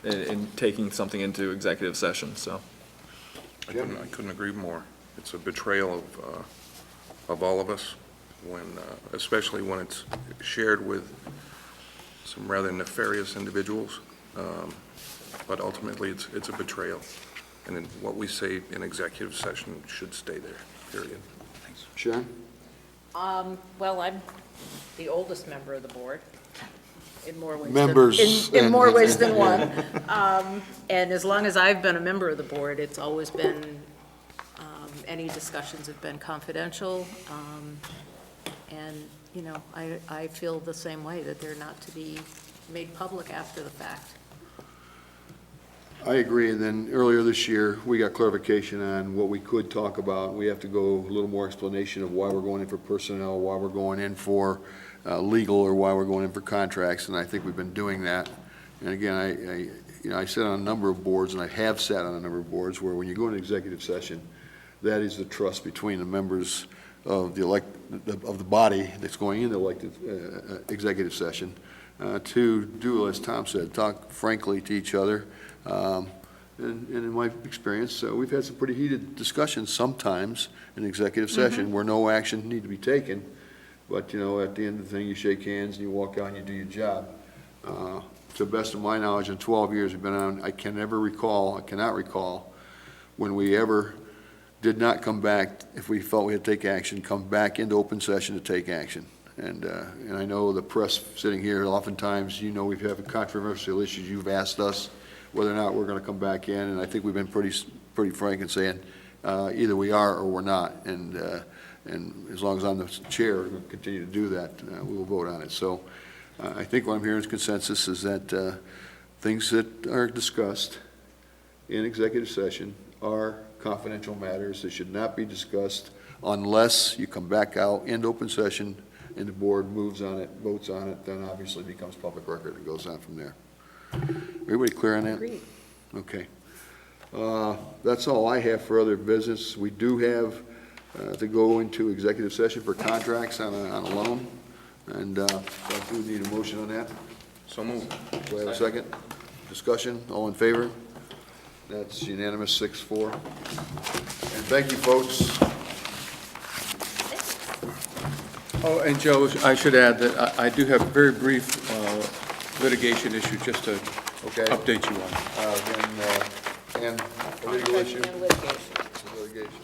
S11: in taking something into executive session, so.
S12: I couldn't agree more. It's a betrayal of all of us, especially when it's shared with some rather nefarious individuals. But ultimately, it's a betrayal. And then what we say in executive session should stay there, period.
S7: Thanks.
S5: Sharon?
S6: Well, I'm the oldest member of the board, in more ways
S5: Members
S6: in
S5: and-
S6: more ways than one. And as long as I've been a member of the board, it's always been, any discussions have been confidential. And, you know, I feel the same way, that they're not to be made public after the fact.
S5: I agree, and then earlier this year, we got clarification on what we could talk about. We have to go a little more explanation of why we're going in for personnel, why we're going in for legal, or why we're going in for contracts, and I think we've been doing that. And again, I sit on a number of boards, and I have sat on a number of boards, where when you go into executive session, that is the trust between the members of the body that's going into elected executive session to do, as Tom said, talk frankly to each other. And in my experience, we've had some pretty heated discussions sometimes in executive session where no action need to be taken. But, you know, at the end of the thing, you shake hands and you walk out and you do your job. To the best of my knowledge, in 12 years we've been on, I cannot recall when we ever did not come back, if we felt we had to take action, come back into open session to take action. And I know the press sitting here, oftentimes, you know, we've had controversial issues. You've asked us whether or not we're going to come back in, and I think we've been pretty frank in saying either we are or we're not. And as long as I'm the chair, we're going to continue to do that. We will vote on it. So I think what I'm hearing is consensus is that things that are discussed in executive session are confidential matters. They should not be discussed unless you come back out into open session and the board moves on it, votes on it, then obviously it becomes public record and goes on from there. Everybody clear on that?
S6: Agreed.
S5: Okay. That's all I have for other business. We do have to go into executive session for contracts on a loan, and I do need a motion on that.
S12: So moved.
S5: Do I have a second? Discussion, all in favor? That's unanimous, 6-4. And thank you, folks.
S4: Oh, and Joe, I should add that I do have a very brief litigation issue just to
S5: Okay.
S4: update you on.
S5: And a legal issue?
S6: And litigation.
S5: Litigation.